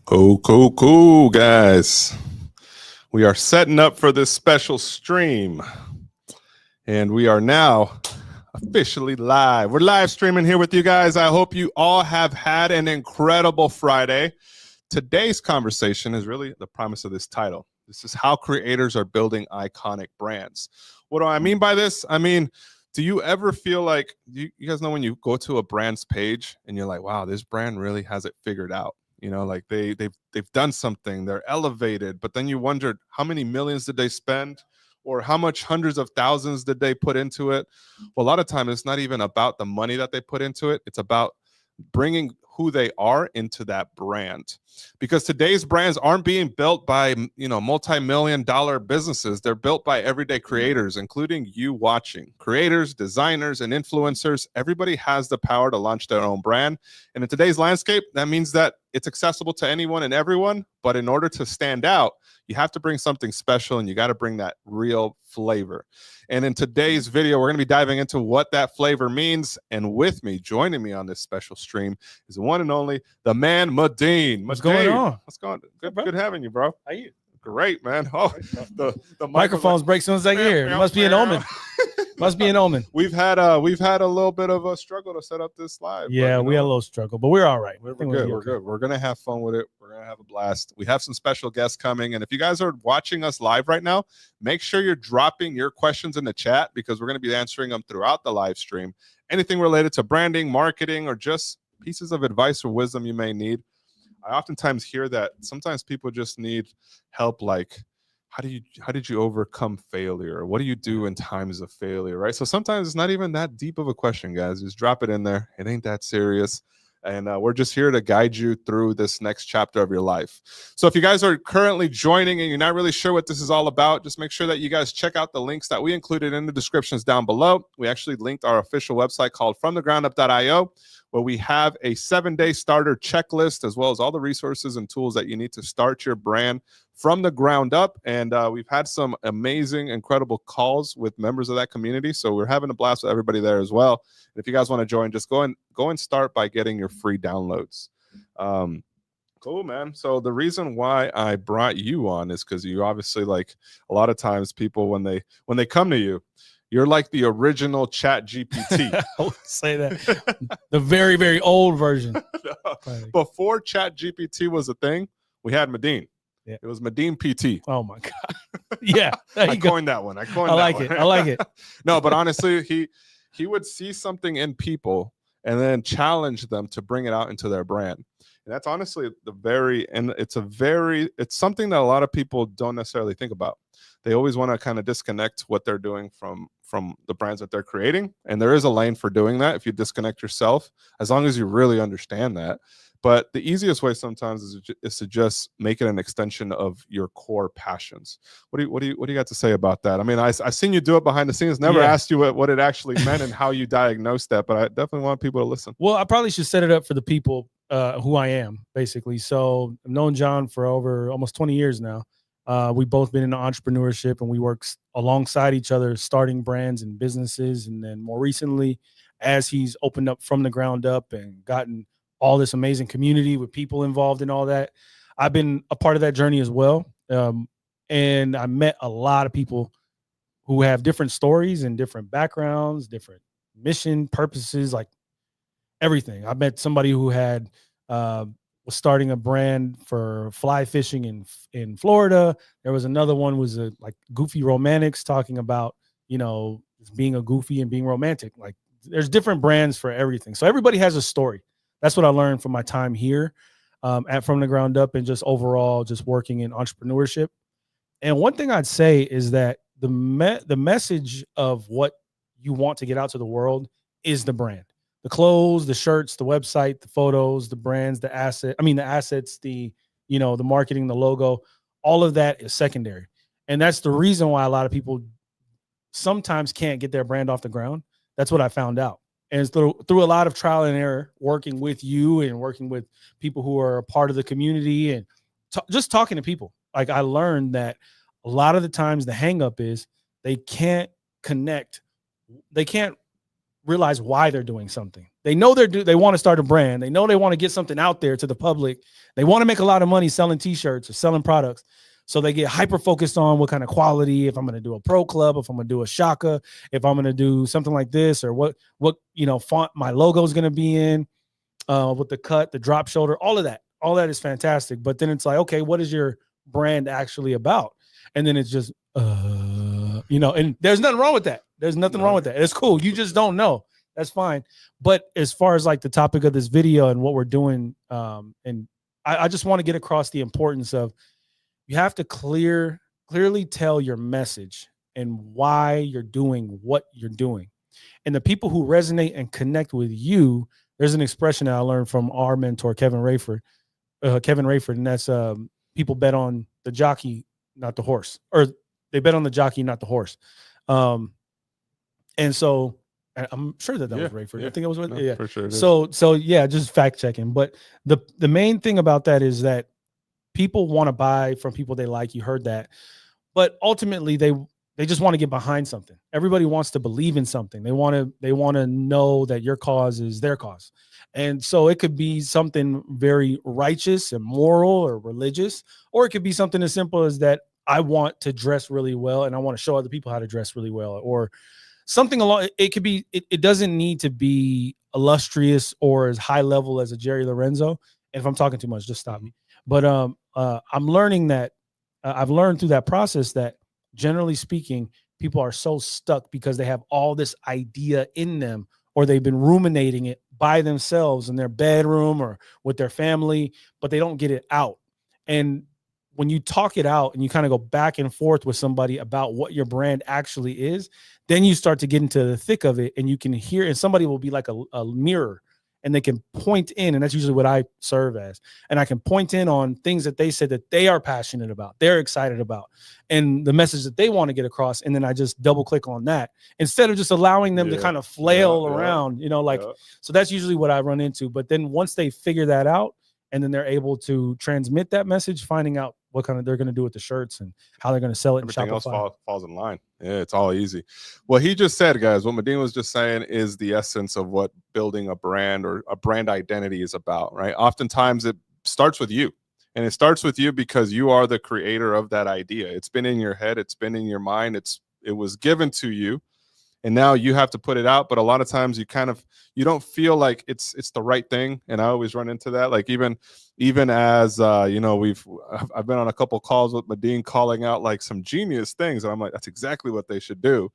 Cool, guys. We are setting up for this special stream, and we are now officially live. We're live streaming here with you guys. I hope you all have had an incredible Friday. Today's conversation is really the premise of this title. This is how creators are building iconic brands. What do I mean by this? I mean, do you ever feel like, you guys know when you go to a brand's page and you're like, wow, this brand really has it figured out? You know, like they've done something, they're elevated, but then you wondered how many millions did they spend or how much hundreds of thousands did they put into it? Well, a lot of times it's not even about the money that they put into it. It's about bringing who they are into that brand, because today's brands aren't being built by multi-million dollar businesses. They're built by everyday creators, including you watching. Creators, designers, and influencers, everybody has the power to launch their own brand. And in today's landscape, that means that it's accessible to anyone and everyone, but in order to stand out, you have to bring something special, and you got to bring that real flavor. And in today's video, we're going to be diving into what that flavor means. And with me, joining me on this special stream, is the one and only, the man, Madeen. What's going on? What's going on? Good having you, bro. How you? Great, man. Oh, the microphones break as soon as I get here. It must be an omen. Must be an omen. We've had a little bit of a struggle to set up this live. Yeah, we had a little struggle, but we're all right. We're good. We're good. We're gonna have fun with it. We're gonna have a blast. We have some special guests coming, and if you guys are watching us live right now, make sure you're dropping your questions in the chat, because we're gonna be answering them throughout the live stream. Anything related to branding, marketing, or just pieces of advice or wisdom you may need. I oftentimes hear that sometimes people just need help, like, how did you overcome failure? What do you do in times of failure, right? So sometimes it's not even that deep of a question, guys. Just drop it in there. It ain't that serious. And we're just here to guide you through this next chapter of your life. So if you guys are currently joining and you're not really sure what this is all about, just make sure that you guys check out the links that we included in the descriptions down below. We actually linked our official website called fromthegroundup.io, where we have a 7-day starter checklist, as well as all the resources and tools that you need to start your brand from the ground up. And we've had some amazing, incredible calls with members of that community. So we're having a blast with everybody there as well. And if you guys want to join, just go and start by getting your free downloads. Cool, man. So the reason why I brought you on is because you obviously, like, a lot of times people, when they come to you, you're like the original Chat GPT. I would say that. The very, very old version. Before Chat GPT was a thing, we had Madeen. Yeah. It was Madeen PT. Oh my God. Yeah. I coined that one. I like it. No, but honestly, he would see something in people and then challenge them to bring it out into their brand. And that's honestly it's something that a lot of people don't necessarily think about. They always want to kind of disconnect what they're doing from the brands that they're creating. And there is a lane for doing that if you disconnect yourself, as long as you really understand that. But the easiest way sometimes is to just make it an extension of your core passions. What do you got to say about that? I mean, I've seen you do it behind the scenes. Never asked you what it actually meant and how you diagnosed that, but I definitely want people to listen. Well, I probably should set it up for the people who I am, basically. So I've known John for over almost 20 years now. We've both been in entrepreneurship, and we work alongside each other, starting brands and businesses. And then more recently, as he's opened up from the ground up and gotten all this amazing community with people involved in all that, I've been a part of that journey as well. And I met a lot of people who have different stories and different backgrounds, different mission, purposes, like everything. I met somebody who had was starting a brand for fly fishing in Florida. There was another one was like goofy romantics, talking about, being a goofy and being romantic. Like, there's different brands for everything. So everybody has a story. That's what I learned from my time here at From the Ground Up, and just overall just working in entrepreneurship. And one thing I'd say is that the message of what you want to get out to the world is the brand. The clothes, the shirts, the website, the photos, the brands, the assets, the marketing, the logo, all of that is secondary. And that's the reason why a lot of people sometimes can't get their brand off the ground. That's what I found out. And through a lot of trial and error, working with you and working with people who are a part of the community and just talking to people, like, I learned that a lot of the times the hang up is they can't connect. They can't realize why they're doing something. They know they want to start a brand. They know they want to get something out there to the public. They want to make a lot of money selling t-shirts or selling products. So they get hyper focused on what kind of quality, if I'm going to do a pro club, if I'm going to do a shaka, if I'm going to do something like this, or what font my logo is going to be in, with the cut, the drop shoulder, all of that. All that is fantastic. But then it's like, okay, what is your brand actually about? And then it's just, and there's nothing wrong with that. There's nothing wrong with that. It's cool. You just don't know. That's fine. But as far as like the topic of this video and what we're doing, and I just want to get across the importance of, you have to clearly tell your message and why you're doing what you're doing. And the people who resonate and connect with you, there's an expression that I learned from our mentor, Kevin Rayford, and that's people bet on the jockey, not the horse, or they bet on the jockey, not the horse. And so I'm sure that was Rayford. Yeah. I think it was for sure. So yeah, just fact checking. But the main thing about that is that people want to buy from people they like. You heard that. But ultimately they just want to get behind something. Everybody wants to believe in something. They want to know that your cause is their cause. And so it could be something very righteous and moral or religious, or it could be something as simple as that I want to dress really well and I want to show other people how to dress really well, or something along. It could be, it doesn't need to be illustrious or as high level as a Jerry Lorenzo. And if I'm talking too much, just stop me. But I'm learning that I've learned through that process that generally speaking, people are so stuck because they have all this idea in them, or they've been ruminating it by themselves in their bedroom or with their family, but they don't get it out. And when you talk it out and you kind of go back and forth with somebody about what your brand actually is, then you start to get into the thick of it, and you can hear, and somebody will be like a mirror, and they can point in, and that's usually what I serve as. And I can point in on things that they said that they are passionate about, they're excited about, and the message that they want to get across. And then I just double click on that instead of just allowing them to kind of flail around, so that's usually what I run into. But then once they figure that out, and then they're able to transmit that message, finding out what kind of they're going to do with the shirts and how they're going to sell it. Everything else falls in line. Yeah, it's all easy. What he just said, guys, what Medina was just saying is the essence of what building a brand or a brand identity is about, right? Oftentimes it starts with you, and it starts with you because you are the creator of that idea. It's been in your head. It's been in your mind. It was given to you, and now you have to put it out. But a lot of times you don't feel like it's the right thing. And I always run into that. Like even as I've been on a couple calls with Medine calling out like some genius things, and I'm like, that's exactly what they should do,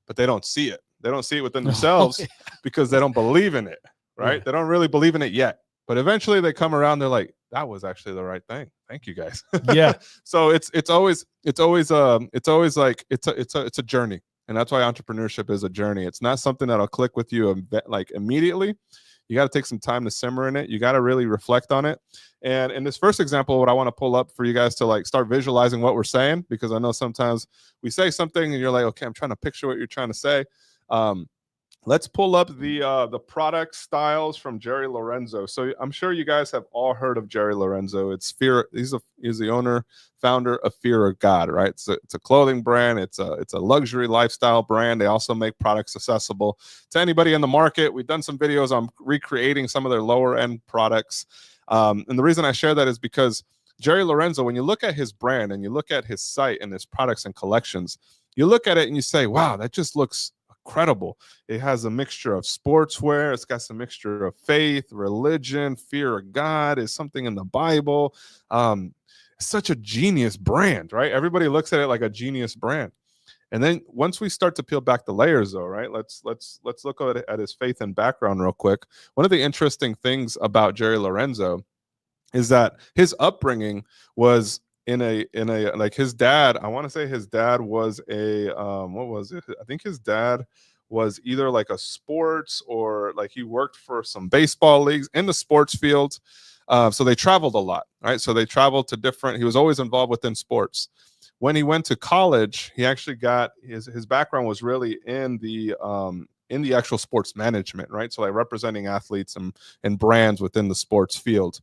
but they don't see it. They don't see it within themselves because they don't believe in it, right? Yeah. They don't really believe in it yet, but eventually they come around. They're like, that was actually the right thing. Thank you, guys. Yeah. So it's always like it's a journey. And that's why entrepreneurship is a journey. It's not something that'll click with you like immediately. You got to take some time to simmer in it. You got to really reflect on it. And in this first example, what I want to pull up for you guys to like start visualizing what we're saying, because I know sometimes we say something and you're like, okay, I'm trying to picture what you're trying to say. Let's pull up the product styles from Jerry Lorenzo. So I'm sure you guys have all heard of Jerry Lorenzo. It's Fear. He's the owner, founder of Fear of God, right? It's a clothing brand. It's a luxury lifestyle brand. They also make products accessible to anybody in the market. We've done some videos on recreating some of their lower end products. And the reason I share that is because Jerry Lorenzo, when you look at his brand and you look at his site and his products and collections, you look at it and you say, wow, that just looks incredible. It has a mixture of sportswear. It's got some mixture of faith, religion, fear of God, is something in the Bible. It's such a genius brand, right? Everybody looks at it like a genius brand. And then once we start to peel back the layers, though, right? Let's look at his faith and background real quick. One of the interesting things about Jerry Lorenzo is that his upbringing was in a like his dad. I want to say his dad was what was it? I think his dad was either like a sports or like he worked for some baseball leagues in the sports field. So they traveled a lot, right? So they traveled to he was always involved within sports. When he went to college, he actually got his background was really in the actual sports management, right? So like representing athletes and brands within the sports field.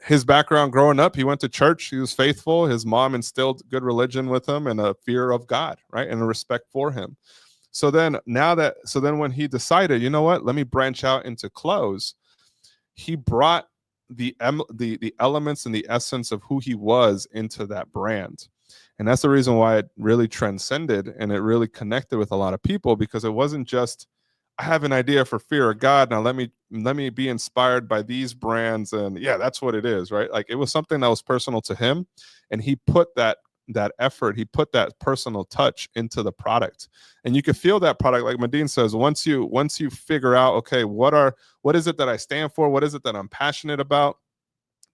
His background growing up, he went to church. He was faithful. His mom instilled good religion with him and a fear of God, right? And a respect for him. So then when he decided, you know what, let me branch out into clothes, he brought the elements and the essence of who he was into that brand. And that's the reason why it really transcended and it really connected with a lot of people, because it wasn't just, I have an idea for fear of God. Now let me be inspired by these brands. And yeah, that's what it is, right? Like, it was something that was personal to him. And he put that effort, he put that personal touch into the product. And you can feel that product, like Medine says, once you figure out, okay, what is it that I stand for? What is it that I'm passionate about?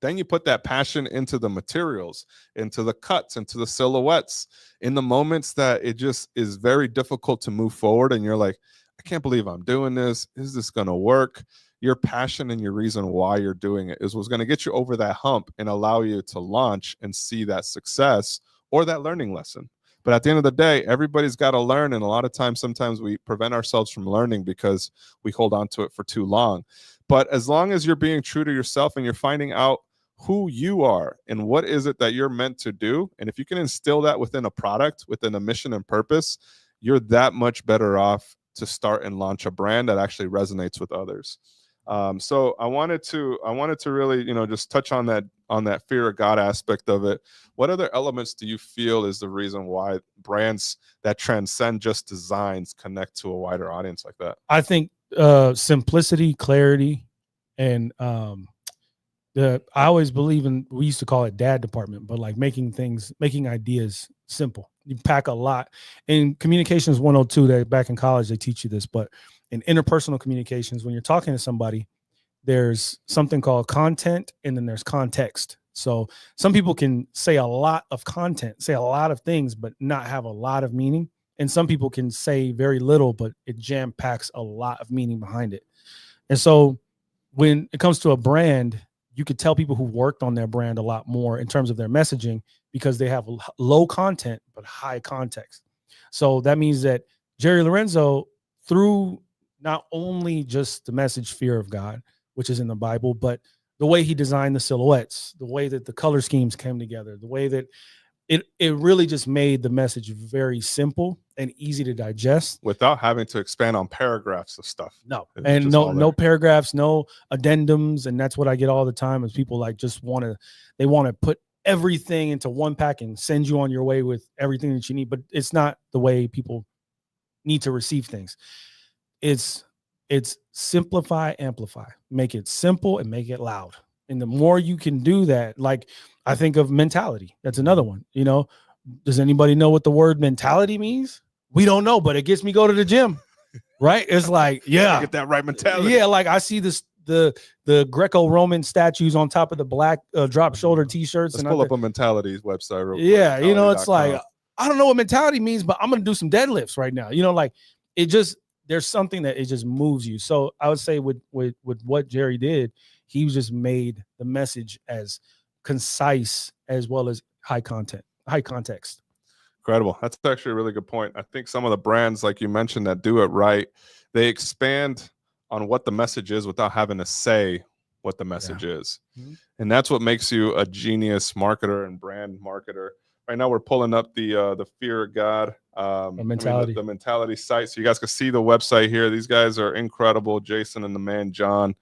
Then you put that passion into the materials, into the cuts, into the silhouettes, in the moments that it just is very difficult to move forward. And you're like, I can't believe I'm doing this. Is this going to work? Your passion and your reason why you're doing it is what's going to get you over that hump and allow you to launch and see that success or that learning lesson. But at the end of the day, everybody's got to learn. And a lot of times, sometimes we prevent ourselves from learning because we hold on to it for too long. But as long as you're being true to yourself and you're finding out who you are and what is it that you're meant to do, and if you can instill that within a product, within a mission and purpose, you're that much better off to start and launch a brand that actually resonates with others. So I wanted to really, just touch on that fear of God aspect of it. What other elements do you feel is the reason why brands that transcend just designs connect to a wider audience like that? I think simplicity, clarity, and I always believe in, we used to call it dad department, but like making ideas simple. You pack a lot. In Communications 102, that back in college, they teach you this, but in interpersonal communications, when you're talking to somebody, there's something called content and then there's context. So some people can say a lot of content, say a lot of things, but not have a lot of meaning. And some people can say very little, but it jam packs a lot of meaning behind it. And so when it comes to a brand, you could tell people who worked on their brand a lot more in terms of their messaging because they have low content, but high context. So that means that Jerry Lorenzo, through not only just the message fear of God, which is in the Bible, but the way he designed the silhouettes, the way that the color schemes came together, the way that it really just made the message very simple and easy to digest without having to expand on paragraphs of stuff. No, and no paragraphs, no addendums. And that's what I get all the time is people like just want to put everything into one pack and send you on your way with everything that you need. But it's not the way people need to receive things. It's simplify, amplify, make it simple and make it loud. And the more you can do that, like I think of mentality. That's another one. Does anybody know what the word mentality means? We don't know, but it gets me go to the gym, right? It's like, yeah, get that right mentality. Yeah, like I see the Greco-Roman statues on top of the black drop shoulder T-shirts. Let's pull up a mentality website real quick. Yeah, it's like I don't know what mentality means, but I'm gonna do some deadlifts right now. Like it just there's something that it just moves you. So I would say with what Jerry did, he just made the message as concise as well as high context. Incredible. That's actually a really good point. I think some of the brands, like you mentioned, that do it right, they expand on what the message is without having to say what the message is. Mm-hmm. And that's what makes you a genius marketer and brand marketer. Right now we're pulling up the Fear of God, the mentality site. So you guys can see the website here. These guys are incredible. Jason and the man, John,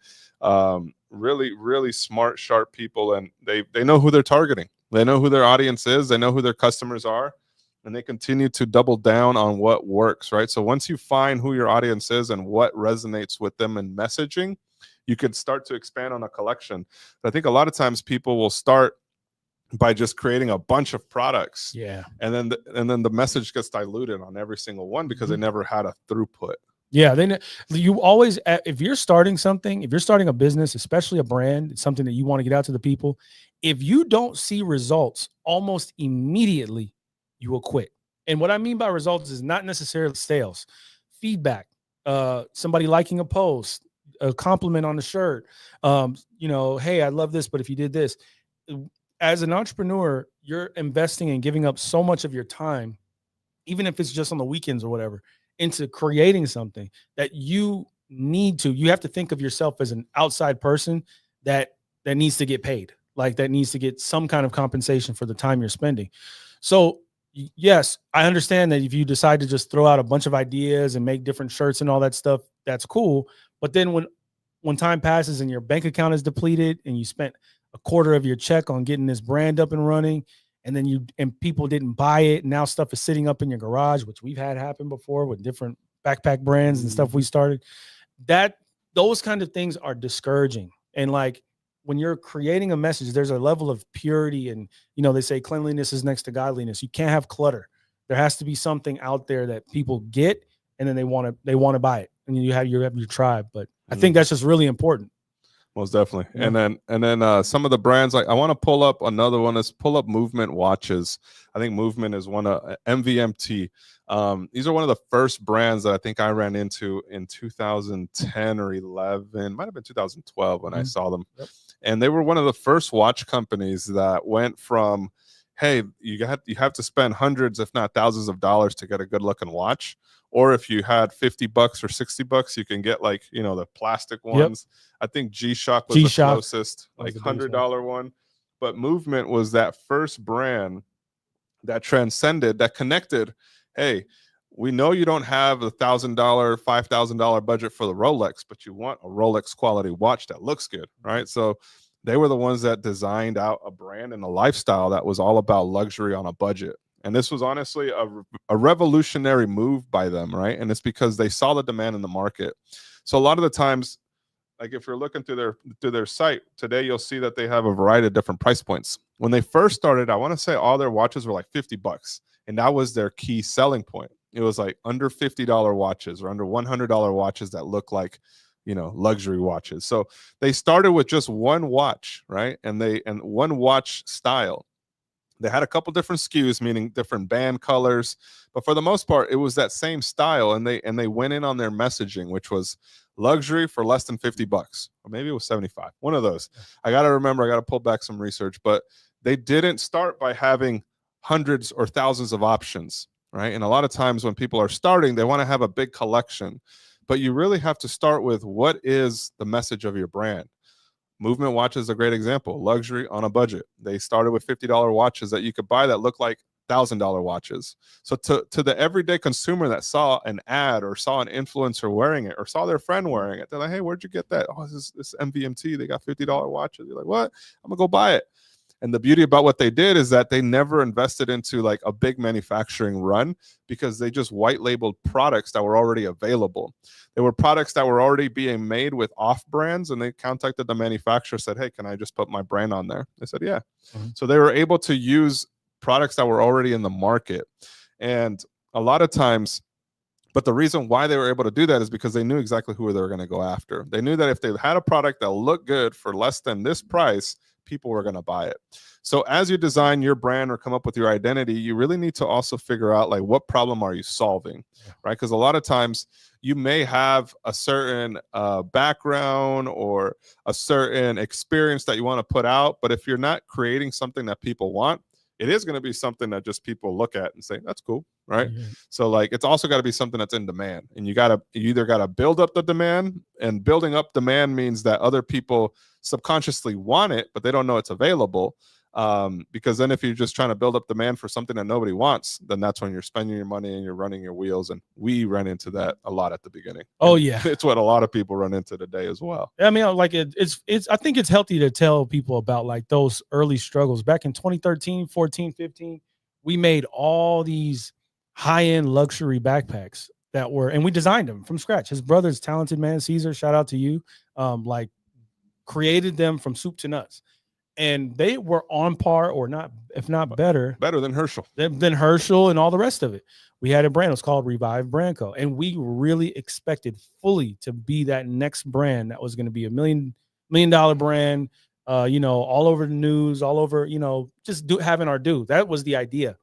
really, really smart, sharp people. And they know who they're targeting. They know who their audience is. They know who their customers are. And they continue to double down on what works, right? So once you find who your audience is and what resonates with them in messaging, you can start to expand on a collection. But I think a lot of times people will start by just creating a bunch of products. Yeah. And then the message gets diluted on every single one because they never had a throughput. Yeah. Then you always, if you're starting something, if you're starting a business, especially a brand, it's something that you want to get out to the people. If you don't see results almost immediately, you will quit. And what I mean by results is not necessarily sales, feedback, somebody liking a post, a compliment on the shirt. Hey, I love this, but if you did this, as an entrepreneur, you're investing and giving up so much of your time, even if it's just on the weekends or whatever, into creating something that you have to think of yourself as an outside person that needs to get paid, like that needs to get some kind of compensation for the time you're spending. So Yes, I understand that if you decide to just throw out a bunch of ideas and make different shirts and all that stuff, that's cool. But then when time passes and your bank account is depleted and you spent a quarter of your check on getting this brand up and running, and then people didn't buy it, and now stuff is sitting up in your garage, which we've had happen before with different backpack brands and stuff we started. Those kind of things are discouraging. And like when you're creating a message, there's a level of purity, and they say cleanliness is next to godliness. You can't have clutter. There has to be something out there that people get, and then they want to buy it, and you have your tribe. But I think that's just really important. Most definitely. Yeah. And then some of the brands, like I want to pull up another one. Is pull up Movement watches. I think Movement is one of MVMT. These are one of the first brands that I think I ran into in 2010 or 11. Might have been 2012 when I saw them. Yep. And they were one of the first watch companies that went from, hey, you have to spend hundreds, if not thousands of dollars to get a good looking watch. Or if you had $50 or $60, you can get like, the plastic ones. Yep. I think G-Shock was the closest, like $100 one. But Movement was that first brand that transcended, that connected. Hey, we know you don't have a $1,000, $5,000 budget for the Rolex, but you want a Rolex quality watch that looks good, right? So they were the ones that designed out a brand and a lifestyle that was all about luxury on a budget. And this was honestly a revolutionary move by them, right? And it's because they saw the demand in the market. So a lot of the times, like if you're looking through their site today, you'll see that they have a variety of different price points. When they first started, I want to say all their watches were like $50, and that was their key selling point. It was like under $50 watches or under $100 watches that look like, luxury watches. So they started with just one watch, right? And one watch style. They had a couple different SKUs, meaning different band colors, but for the most part, it was that same style. And they went in on their messaging, which was luxury for less than $50, or maybe it was 75. One of those. I got to pull back some research, but they didn't start by having hundreds or thousands of options, right? And a lot of times when people are starting, they want to have a big collection, but you really have to start with what is the message of your brand. Movement watch is a great example. Luxury on a budget. They started with $50 watches that you could buy that look like $1,000 watches. So to the everyday consumer that saw an ad or saw an influencer wearing it or saw their friend wearing it, they're like, hey, where'd you get that? Oh, this MVMT. They got $50 watches. You're like, what? I'm gonna go buy it. And the beauty about what they did is that they never invested into like a big manufacturing run, because they just white labeled products that were already available. They were products that were already being made with off brands, and they contacted the manufacturer, said, hey, can I just put my brand on there? They said, yeah. Mm-hmm. So they were able to use products that were already in the market. And a lot of times, but the reason why they were able to do that is because they knew exactly who they were going to go after. They knew that if they had a product that looked good for less than this price, people were going to buy it. So as you design your brand or come up with your identity, you really need to also figure out like what problem are you solving, right? Because a lot of times you may have a certain background or a certain experience that you want to put out, but if you're not creating something that people want, it is going to be something that just people look at and say, that's cool, right? Mm-hmm. So like it's also got to be something that's in demand, and you either got to build up the demand, and building up demand means that other people subconsciously want it, but they don't know it's available. Because then if you're just trying to build up demand for something that nobody wants, then that's when you're spending your money and you're running your wheels. And we ran into that a lot at the beginning. Oh, yeah. It's what a lot of people run into today as well. I mean, like it's I think it's healthy to tell people about like those early struggles. Back in 2013, 14, 15, we made all these high-end luxury backpacks and we designed them from scratch. His brother's talented man, Caesar, shout out to you. Like created them from soup to nuts. And they were on par, or not, if not better than Herschel, than Herschel and all the rest of it. We had a brand, it was called Revive Brand Co. And we really expected fully to be that next brand that was going to be $1 million brand, all over the news, all over, just having our due. That was the idea.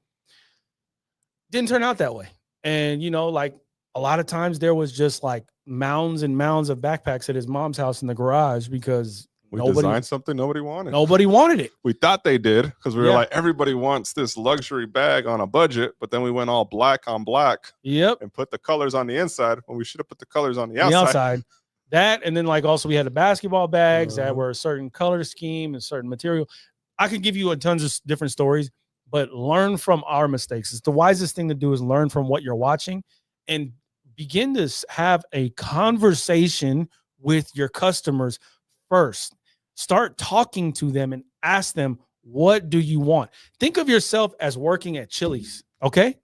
Didn't turn out that way. And, like a lot of times there was just like mounds and mounds of backpacks at his mom's house in the garage because we designed something nobody wanted. Nobody wanted it. We thought they did, because we were like, everybody wants this luxury bag on a budget, but then we went all black on black. Yep. And put the colors on the inside when we should have put the colors on the outside. That, and then like also we had the basketball bags that were a certain color scheme and certain material. I could give you a tons of different stories, but learn from our mistakes. It's the wisest thing to do is learn from what you're watching and begin to have a conversation with your customers first. Start talking to them and ask them, what do you want? Think of yourself as working at Chili's, okay?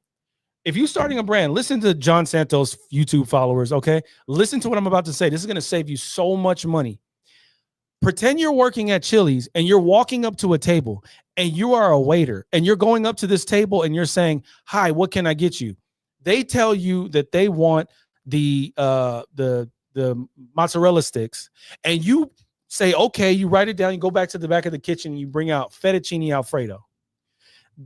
If you're starting a brand, listen to John Santos' YouTube followers, okay? Listen to what I'm about to say. This is going to save you so much money. Pretend you're working at Chili's and you're walking up to a table and you are a waiter and you're going up to this table and you're saying, "Hi, what can I get you?" They tell you that they want the mozzarella sticks, and you say, "Okay," you write it down, you go back to the back of the kitchen, and you bring out fettuccine Alfredo.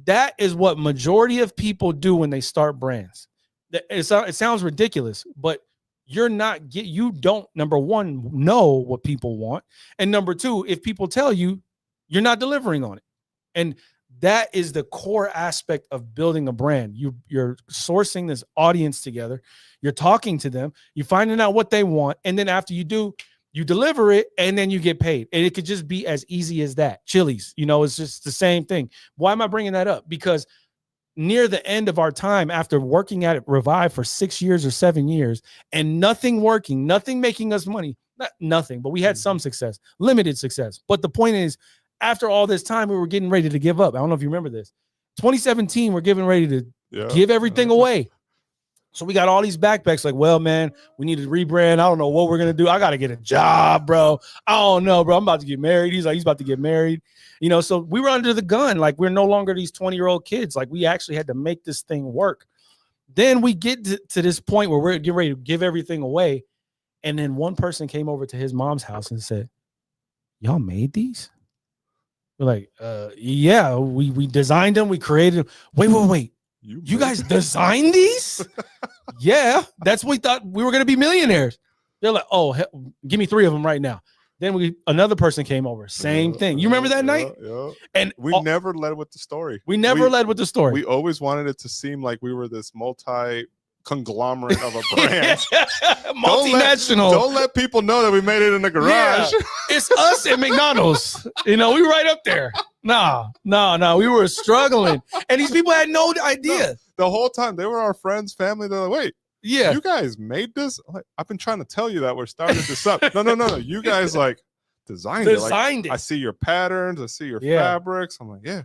That is what majority of people do when they start brands. It sounds ridiculous, but you don't, number one, know what people want. And number two, if people tell you, you're not delivering on it. And that is the core aspect of building a brand. You're sourcing this audience together. You're talking to them. You're finding out what they want. And then after you do, you deliver it and then you get paid. And it could just be as easy as that. Chili's, it's just the same thing. Why am I bringing that up? Because near the end of our time, after working at Revive for 6 years or 7 years and nothing working, nothing making us money, nothing, but we had some success, limited success. But the point is, after all this time, we were getting ready to give up. I don't know if you remember this. 2017, we're getting ready to give everything away. So we got all these backpacks like, well, man, we need to rebrand. I don't know what we're going to do. I got to get a job, bro. I don't know, bro. I'm about to get married. He's about to get married. So we were under the gun. Like, we're no longer these 20-year-old kids. Like, we actually had to make this thing work. Then we get to this point where we're getting ready to give everything away. And then one person came over to his mom's house and said, "Y'all made these?" We're like, yeah, we designed them. We created them. Wait. You guys designed these? Yeah, that's what we thought we were going to be millionaires. They're like, "Oh, give me 3 of them right now." Then another person came over. Same thing. You remember that night? Yeah. And we never led with the story. We never led with the story. We always wanted it to seem like we were this conglomerate of a brand. Multinational. Don't let people know that we made it in the garage. Yeah. It's us at McDonald's. We right up there. No. We were struggling. And these people had no idea. No, the whole time they were our friends, family. They're like, "Wait, yeah, you guys made this?" Like, "I've been trying to tell you that we're starting this up." No. You guys designed it. Like, I see your patterns. I see your fabrics. I'm like, yeah.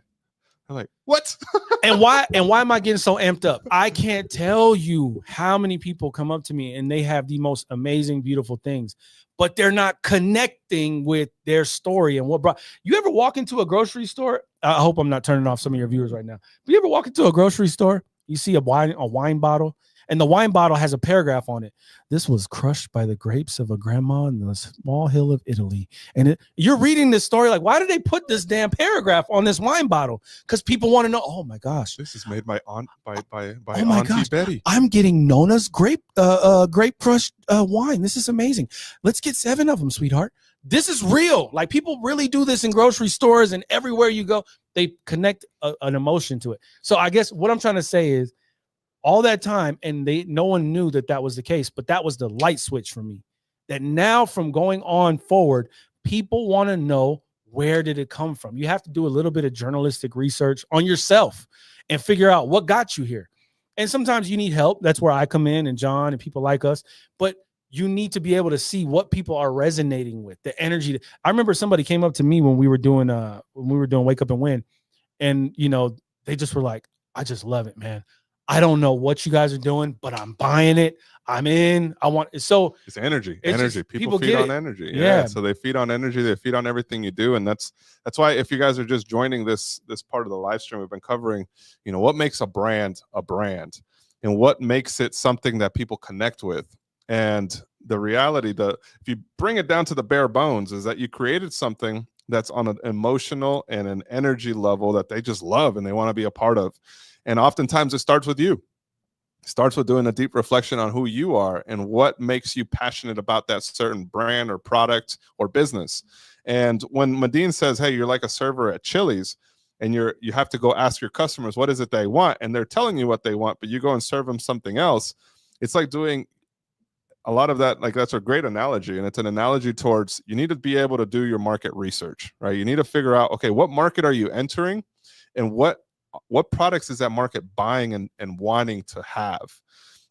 I'm like, what? and why am I getting so amped up? I can't tell you how many people come up to me and they have the most amazing, beautiful things, but they're not connecting with their story and what brought. You ever walk into a grocery store? I hope I'm not turning off some of your viewers right now. But you ever walk into a grocery store? You see a wine bottle, and the wine bottle has a paragraph on it. "This was crushed by the grapes of a grandma in the small hill of Italy." And you're reading this story like, why did they put this damn paragraph on this wine bottle? Because people want to know, "Oh my gosh, this is made by Auntie gosh, Betty. I'm getting Nona's grape crushed wine. This is amazing. Let's get 7 of them, sweetheart." This is real. Like, people really do this in grocery stores and everywhere you go. They connect an emotion to it. So I guess what I'm trying to say is, all that time, and no one knew that was the case, but that was the light switch for me. That now, from going on forward, people want to know, where did it come from? You have to do a little bit of journalistic research on yourself and figure out what got you here. And sometimes you need help. That's where I come in, and John and people like us. But you need to be able to see what people are resonating with, the energy. I remember somebody came up to me when we were doing Wake Up and Win, and they just were like, "I just love it, man. I don't know what you guys are doing, but I'm buying it. I'm in. I want it." So it's energy. People feed on energy. Yeah. So they feed on energy. They feed on everything you do. And that's why, if you guys are just joining this part of the live stream, we've been covering, what makes a brand and what makes it something that people connect with. And the reality, if you bring it down to the bare bones, is that you created something that's on an emotional and an energy level that they just love and they want to be a part of. And oftentimes it starts with you. It starts with doing a deep reflection on who you are and what makes you passionate about that certain brand or product or business. And when Medine says, "Hey, you're like a server at Chili's," and you have to go ask your customers what is it they want, and they're telling you what they want, but you go and serve them something else. It's like doing a lot of that. Like, that's a great analogy, and it's an analogy towards, you need to be able to do your market research, right? You need to figure out, okay, what market are you entering, and what what products is that market buying and wanting to have?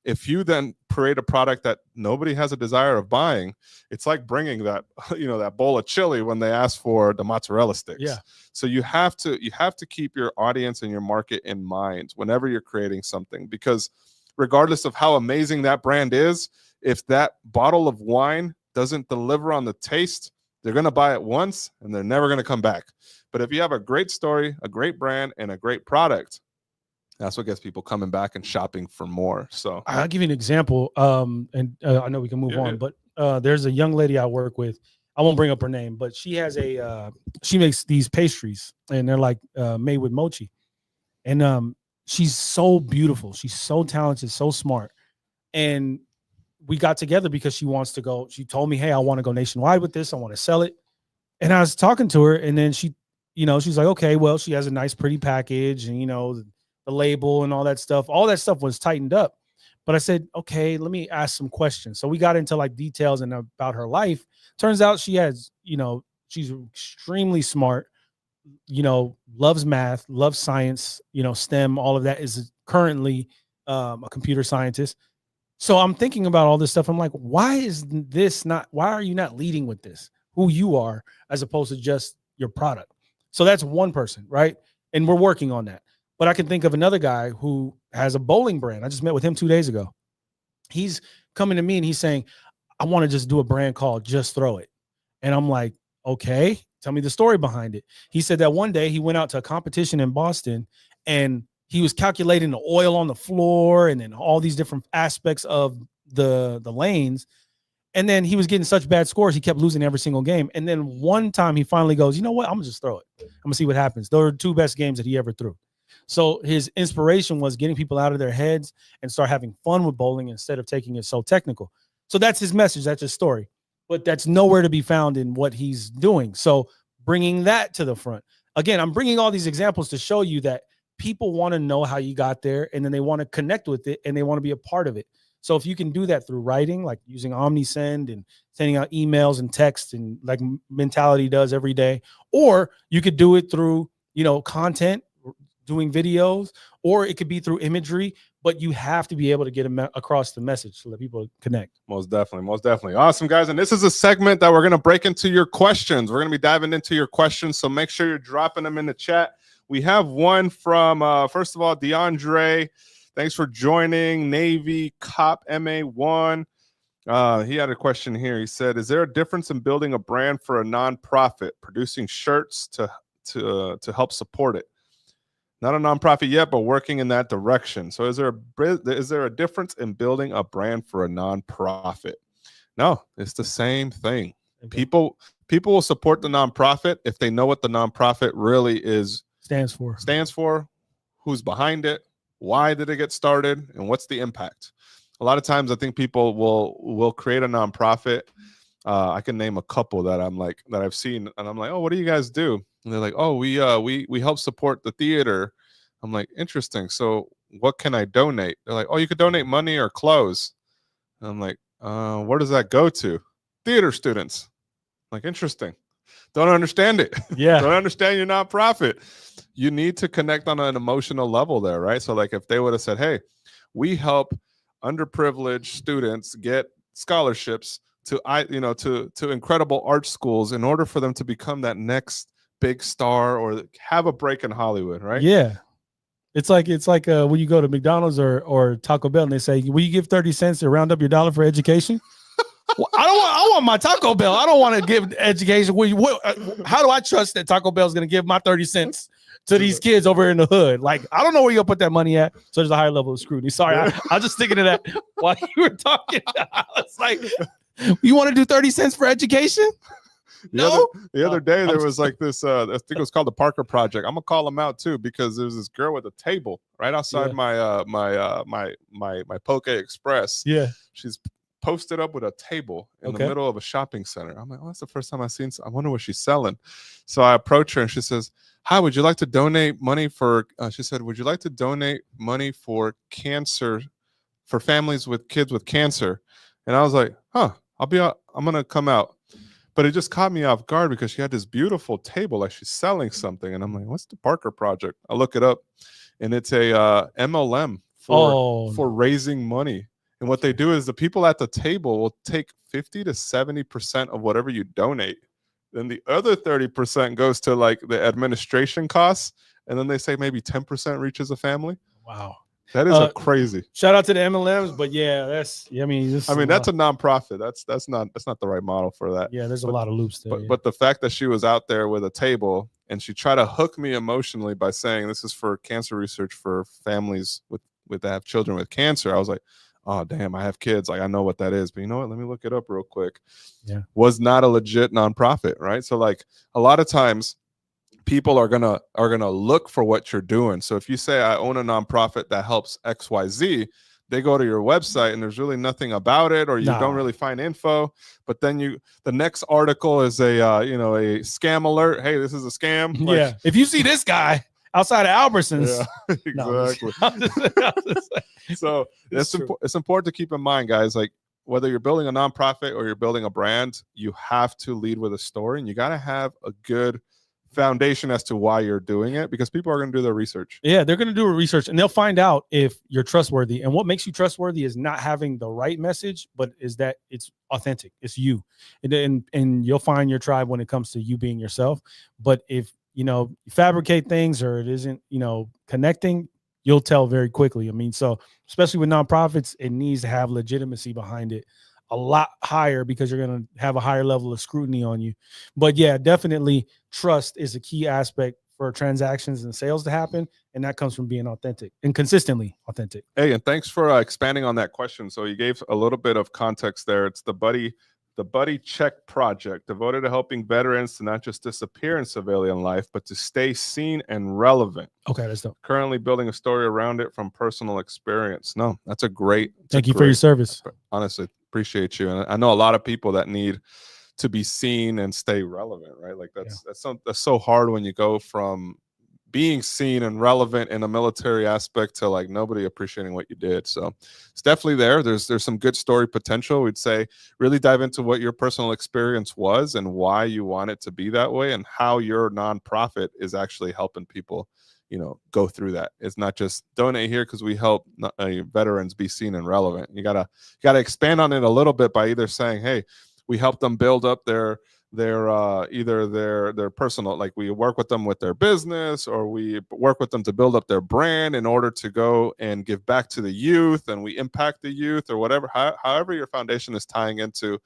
If you then create a product that nobody has a desire of buying, it's like bringing that, that bowl of chili when they ask for the mozzarella sticks. Yeah. So you have to keep your audience and your market in mind whenever you're creating something, because regardless of how amazing that brand is, if that bottle of wine doesn't deliver on the taste, they're going to buy it once and they're never going to come back. But if you have a great story, a great brand, and a great product, that's what gets people coming back and shopping for more. So I'll give you an example. And I know we can move on, but there's a young lady I work with. I won't bring up her name, but she has she makes these pastries, and they're like made with mochi. And she's so beautiful. She's so talented, so smart. And we got together because she wants to go. She told me, hey, I want to go nationwide with this. I want to sell it. And I was talking to her, and then she, she's like, okay, well, she has a nice, pretty package, and, the label and all that stuff was tightened up. But I said, okay, let me ask some questions. So we got into like details and about her life. Turns out she has, she's extremely smart, loves math, loves science, STEM, all of that, is currently a computer scientist. So I'm thinking about all this stuff. I'm like, why are you not leading with this, who you are, as opposed to just your product? So that's one person, right? And we're working on that. But I can think of another guy who has a bowling brand. I just met with him 2 days ago. He's coming to me and he's saying, I want to just do a brand called Just Throw It. And I'm like, okay, tell me the story behind it. He said that one day he went out to a competition in Boston and he was calculating the oil on the floor and then all these different aspects of the lanes. And then he was getting such bad scores, he kept losing every single game. And then one time he finally goes, you know what? I'm going to just throw it. I'm going to see what happens. Those are the two best games that he ever threw. So his inspiration was getting people out of their heads and start having fun with bowling instead of taking it so technical. So that's his message. That's his story. But that's nowhere to be found in what he's doing. So bringing that to the front. Again, I'm bringing all these examples to show you that people want to know how you got there, and then they want to connect with it, and they want to be a part of it. So if you can do that through writing, like using OmniSend and sending out emails and texts, and like Mentality does every day, or you could do it through, content, doing videos, or it could be through imagery, but you have to be able to get across the message so that people connect. Most definitely. Awesome, guys. And this is a segment that we're going to break into your questions. We're going to be diving into your questions, so make sure you're dropping them in the chat. We have one from, first of all, DeAndre. Thanks for joining. Navy Cop MA1. He had a question here. He said, is there a difference in building a brand for a nonprofit, producing shirts to help support it? Not a nonprofit yet, but working in that direction. So is there a difference in building a brand for a nonprofit? No, it's the same thing. Okay. People will support the nonprofit if they know what the nonprofit really stands for, who's behind it, why did it get started, and what's the impact. A lot of times I think people will create a nonprofit. I can name a couple that I've seen, and I'm like, oh, what do you guys do? And they're like, oh, we help support the theater. I'm like, interesting. So what can I donate? They're like, oh, you could donate money or clothes. And I'm like, where does that go to? Theater students. I'm like, interesting. Don't understand it. Yeah. Don't understand your nonprofit. You need to connect on an emotional level there, right? So like if they would have said, hey, we help underprivileged students get scholarships to incredible art schools in order for them to become that next big star or have a break in Hollywood, right? Yeah. It's like when you go to McDonald's or Taco Bell and they say, will you give 30 cents to round up your dollar for education? Well, I want my Taco Bell. I don't want to give education. How do I trust that Taco Bell is going to give my 30 cents to these kids over in the hood? Like, I don't know where you're going to put that money at. So there's a higher level of scrutiny. Sorry, I was just thinking of that while you were talking. I was like, you want to do 30 cents for education? The other day there was like this I think it was called the Parker Project. I'm gonna call them out too, because there's this girl with a table right outside my Poke Express. Yeah, she's posted up with a table in the middle of a shopping center. I'm like, oh, that's the first time I've seen. I wonder what she's selling. So I approach her and she says, hi, would you like to donate money for she said, would you like to donate money for cancer, for families with kids with cancer? And I was like, I'm gonna come out. But it just caught me off guard because she had this beautiful table, like she's selling something, and I'm like, "What's the Parker Project?" I look it up, and it's a MLM for raising money. And what they do is the people at the table will take 50 to 70% of whatever you donate. Then the other 30% goes to like the administration costs, and then they say maybe 10% reaches a family. Wow. That is crazy. Shout out to the MLMs, but yeah, that's I mean that's a nonprofit. That's not the right model for that. Yeah, there's a lot of loops there. But the fact that she was out there with a table and she tried to hook me emotionally by saying this is for cancer research for families with that have children with cancer, I was like, oh damn, I have kids. Like I know what that is. But you know what? Let me look it up real quick. Yeah. Was not a legit nonprofit, right? So like a lot of times people are gonna look for what you're doing. So if you say I own a nonprofit that helps XYZ, they go to your website and there's really nothing about it, or you don't really find info. But then the next article is a a scam alert. Hey, this is a scam. Like, yeah. If you see this guy outside of Albertsons, exactly. So it's important to keep in mind, guys. Like whether you're building a nonprofit or you're building a brand, you have to lead with a story, and you got to have a good foundation as to why you're doing it, because people are going to do their research. Yeah, they're going to do a research and they'll find out if you're trustworthy. And what makes you trustworthy is not having the right message, but is that it's authentic. It's you. And you'll find your tribe when it comes to you being yourself. But if you fabricate things or it isn't connecting, you'll tell very quickly. I mean, so especially with nonprofits, it needs to have legitimacy behind it a lot higher, because you're going to have a higher level of scrutiny on you. But yeah, definitely trust is a key aspect for transactions and sales to happen. And that comes from being authentic and consistently authentic. Hey, and thanks for expanding on that question. So you gave a little bit of context there. It's the Buddy Check Project, devoted to helping veterans to not just disappear in civilian life, but to stay seen and relevant. Okay, that's dope. Currently building a story around it from personal experience. No, that's a great. Thank you for your service. Honestly, appreciate you. And I know a lot of people that need to be seen and stay relevant, right? Like that's so hard when you go from being seen and relevant in a military aspect to like nobody appreciating what you did. So it's definitely there. There's some good story potential. We'd say really dive into what your personal experience was and why you want it to be that way, and how your nonprofit is actually helping people go through that. It's not just donate here because we help veterans be seen and relevant. You gotta expand on it a little bit by either saying, hey, we help them build up their either their personal, like we work with them with their business, or we work with them to build up their brand in order to go and give back to the youth, and we impact the youth, or whatever. However your foundation is tying into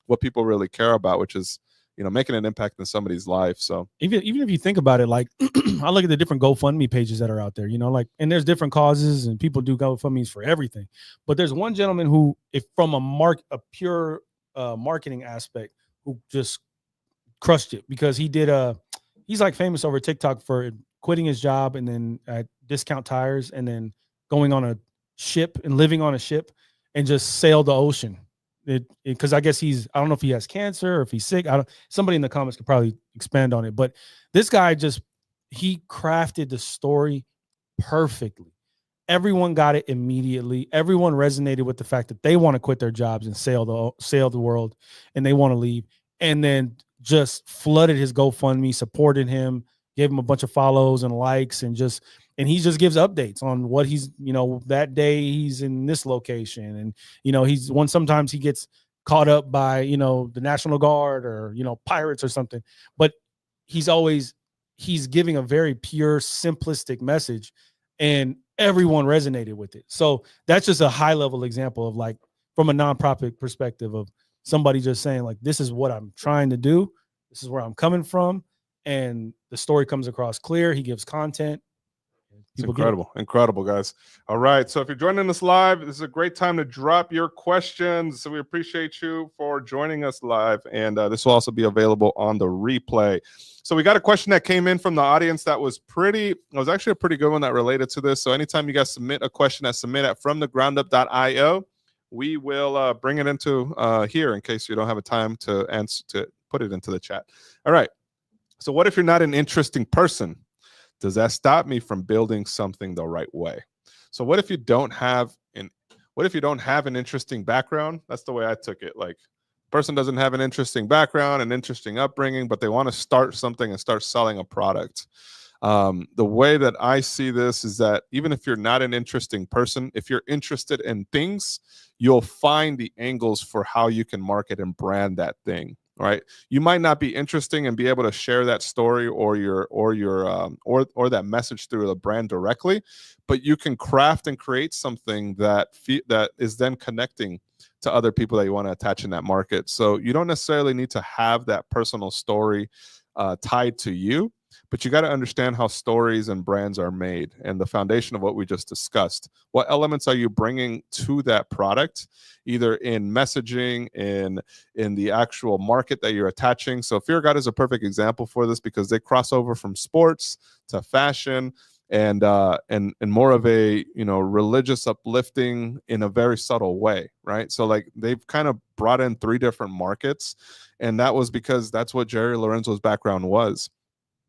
what people really care about, which is making an impact in somebody's life. So even if you think about it, like I look at the different GoFundMe pages that are out there, and there's different causes and people do GoFundMes for everything. But there's one gentleman who, if from a pure marketing aspect, who just crushed it, because he's like famous over TikTok for quitting his job and then at Discount Tires, and then going on a ship and living on a ship and just sail the ocean. Because I guess I don't know if he has cancer or if he's sick. Somebody in the comments could probably expand on it. But this guy he crafted the story perfectly. Everyone got it immediately. Everyone resonated with the fact that they want to quit their jobs and sail the world, and they want to leave. And then just flooded his GoFundMe, supported him, gave him a bunch of follows and likes, and he just gives updates on what he's, that day he's in this location. And, sometimes he gets caught up by, the National Guard or, pirates or something, but he's giving a very pure, simplistic message, and everyone resonated with it. So that's just a high level example of, like, from a nonprofit perspective, of somebody just saying, like, this is what I'm trying to do. This is where I'm coming from. And the story comes across clear. He gives content. It's incredible, guys. All right. So if you're joining us live, this is a great time to drop your questions. So we appreciate you for joining us live. And this will also be available on the replay. So we got a question that came in from the audience that was actually a pretty good one that related to this. So anytime you guys submit a question, submit at fromthegroundup.io. We will bring it into here in case you don't have a time to answer, to put it into the chat. All right. So what if you're not an interesting person? Does that stop me from building something the right way? So what if you don't have an interesting background? That's the way I took it. Like, Person doesn't have an interesting background, an interesting upbringing, but they want to start something and start selling a product. The way that I see this is that even if you're not an interesting person, if you're interested in things, you'll find the angles for how you can market and brand that thing. Right? You might not be interesting and be able to share that story or that message through the brand directly, but you can craft and create something that is then connecting to other people that you want to attach in that market. So you don't necessarily need to have that personal story tied to you, but you got to understand how stories and brands are made and the foundation of what we just discussed. What elements are you bringing to that product, either in messaging, in the actual market that you're attaching? So Fear God is a perfect example for this because they cross over from sports to fashion and more of a religious uplifting in a very subtle way, right? So like they've kind of brought in 3 different markets, and that was because that's what Jerry Lorenzo's background was.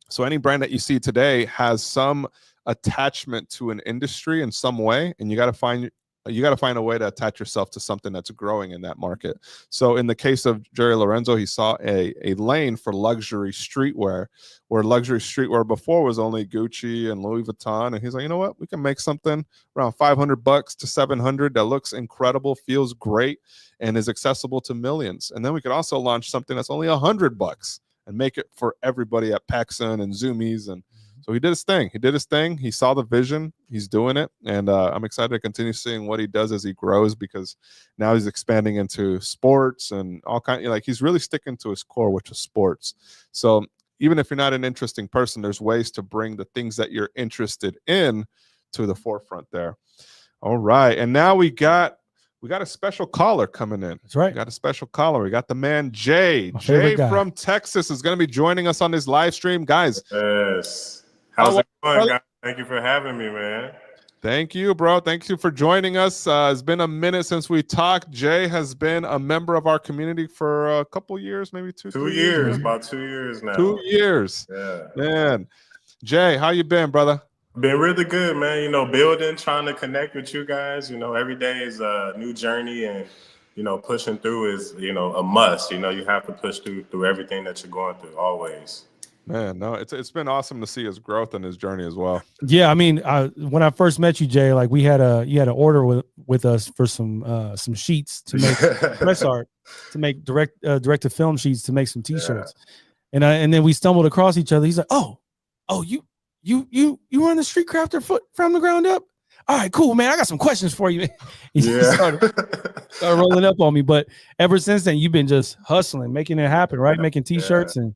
So any brand that you see today has some attachment to an industry in some way, and you got to find a way to attach yourself to something that's growing in that market. So in the case of Jerry Lorenzo, he saw a lane for luxury streetwear, where luxury streetwear before was only Gucci and Louis Vuitton, and he's like, you know what, we can make something around $500 to $700 that looks incredible, feels great, and is accessible to millions. And then we could also launch something that's only $100 and make it for everybody at PacSun and Zoomies. And so he did his thing. He saw the vision. He's doing it. And I'm excited to continue seeing what he does as he grows, because now he's expanding into sports and all kinds. Like he's really sticking to his core, which is sports. So even if you're not an interesting person, there's ways to bring the things that you're interested in to the forefront there. All right. And now we got a special caller coming in. That's right. We got a special caller. We got the man, Jay. My Jay guy from Texas is going to be joining us on this live stream. Guys. Yes. How's it going, guys? Thank you for having me, man. Thank you, bro. Thank you for joining us. It's been a minute since we talked. Jay has been a member of our community for a couple years, maybe 2 years. About 2 years now. 2 years. Yeah. Man. Jay, how you been, brother? Been really good, man. Building, trying to connect with you guys. Every day is a new journey, and pushing through is a must. You have to push through everything that you're going through always. Man, no, it's been awesome to see his growth and his journey as well. Yeah, I mean, when I first met you, Jay, like you had an order with us for some sheets to make press art, to make direct to film sheets to make some T-shirts, and then we stumbled across each other. He's like, oh, you run the Street Crafter foot from the ground up? All right, cool, man. I got some questions for you. He started rolling up on me. But ever since then, you've been just hustling, making it happen, right? Making T-shirts and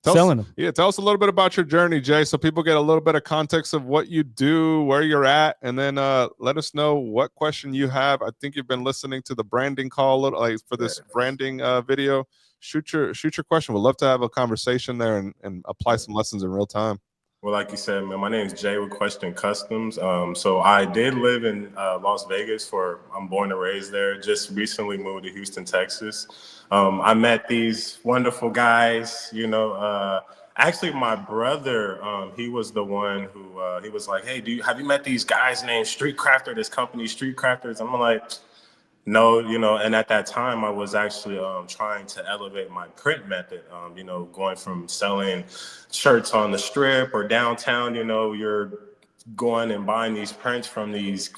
selling them. Yeah, tell us a little bit about your journey, Jay, so people get a little bit of context of what you do, where you're at, and then let us know what question you have. I think you've been listening to the branding call for this branding video. Shoot your question. We'd love to have a conversation there and apply some lessons in real time. Well, like you said, man, my name is Jay with Question Customs. So I did live in Las Vegas I'm born and raised there. Just recently moved to Houston, Texas. I met these wonderful guys, actually my brother, he was the one who, he was like, hey, have you met these guys named Street Crafter, this company, Street Crafters? I'm like, no, and at that time I was actually trying to elevate my print method, going from selling shirts on the strip or downtown, you're going and buying these prints from these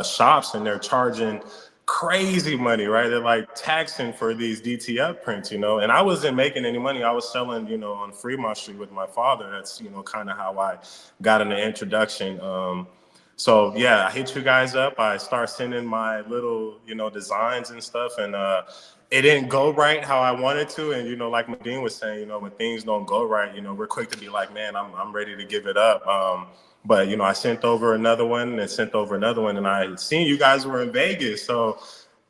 shops, and they're charging crazy money, right? They're like taxing for these DTF prints, and I wasn't making any money. I was selling, on Fremont Street with my father. That's, kind of how I got an introduction. So yeah, I hit you guys up. I start sending my little, designs and stuff, and it didn't go right how I wanted to. And like Medine was saying, when things don't go right, we're quick to be like, man, I'm ready to give it up. But I sent over another one and sent over another one, and I seen you guys were in Vegas, so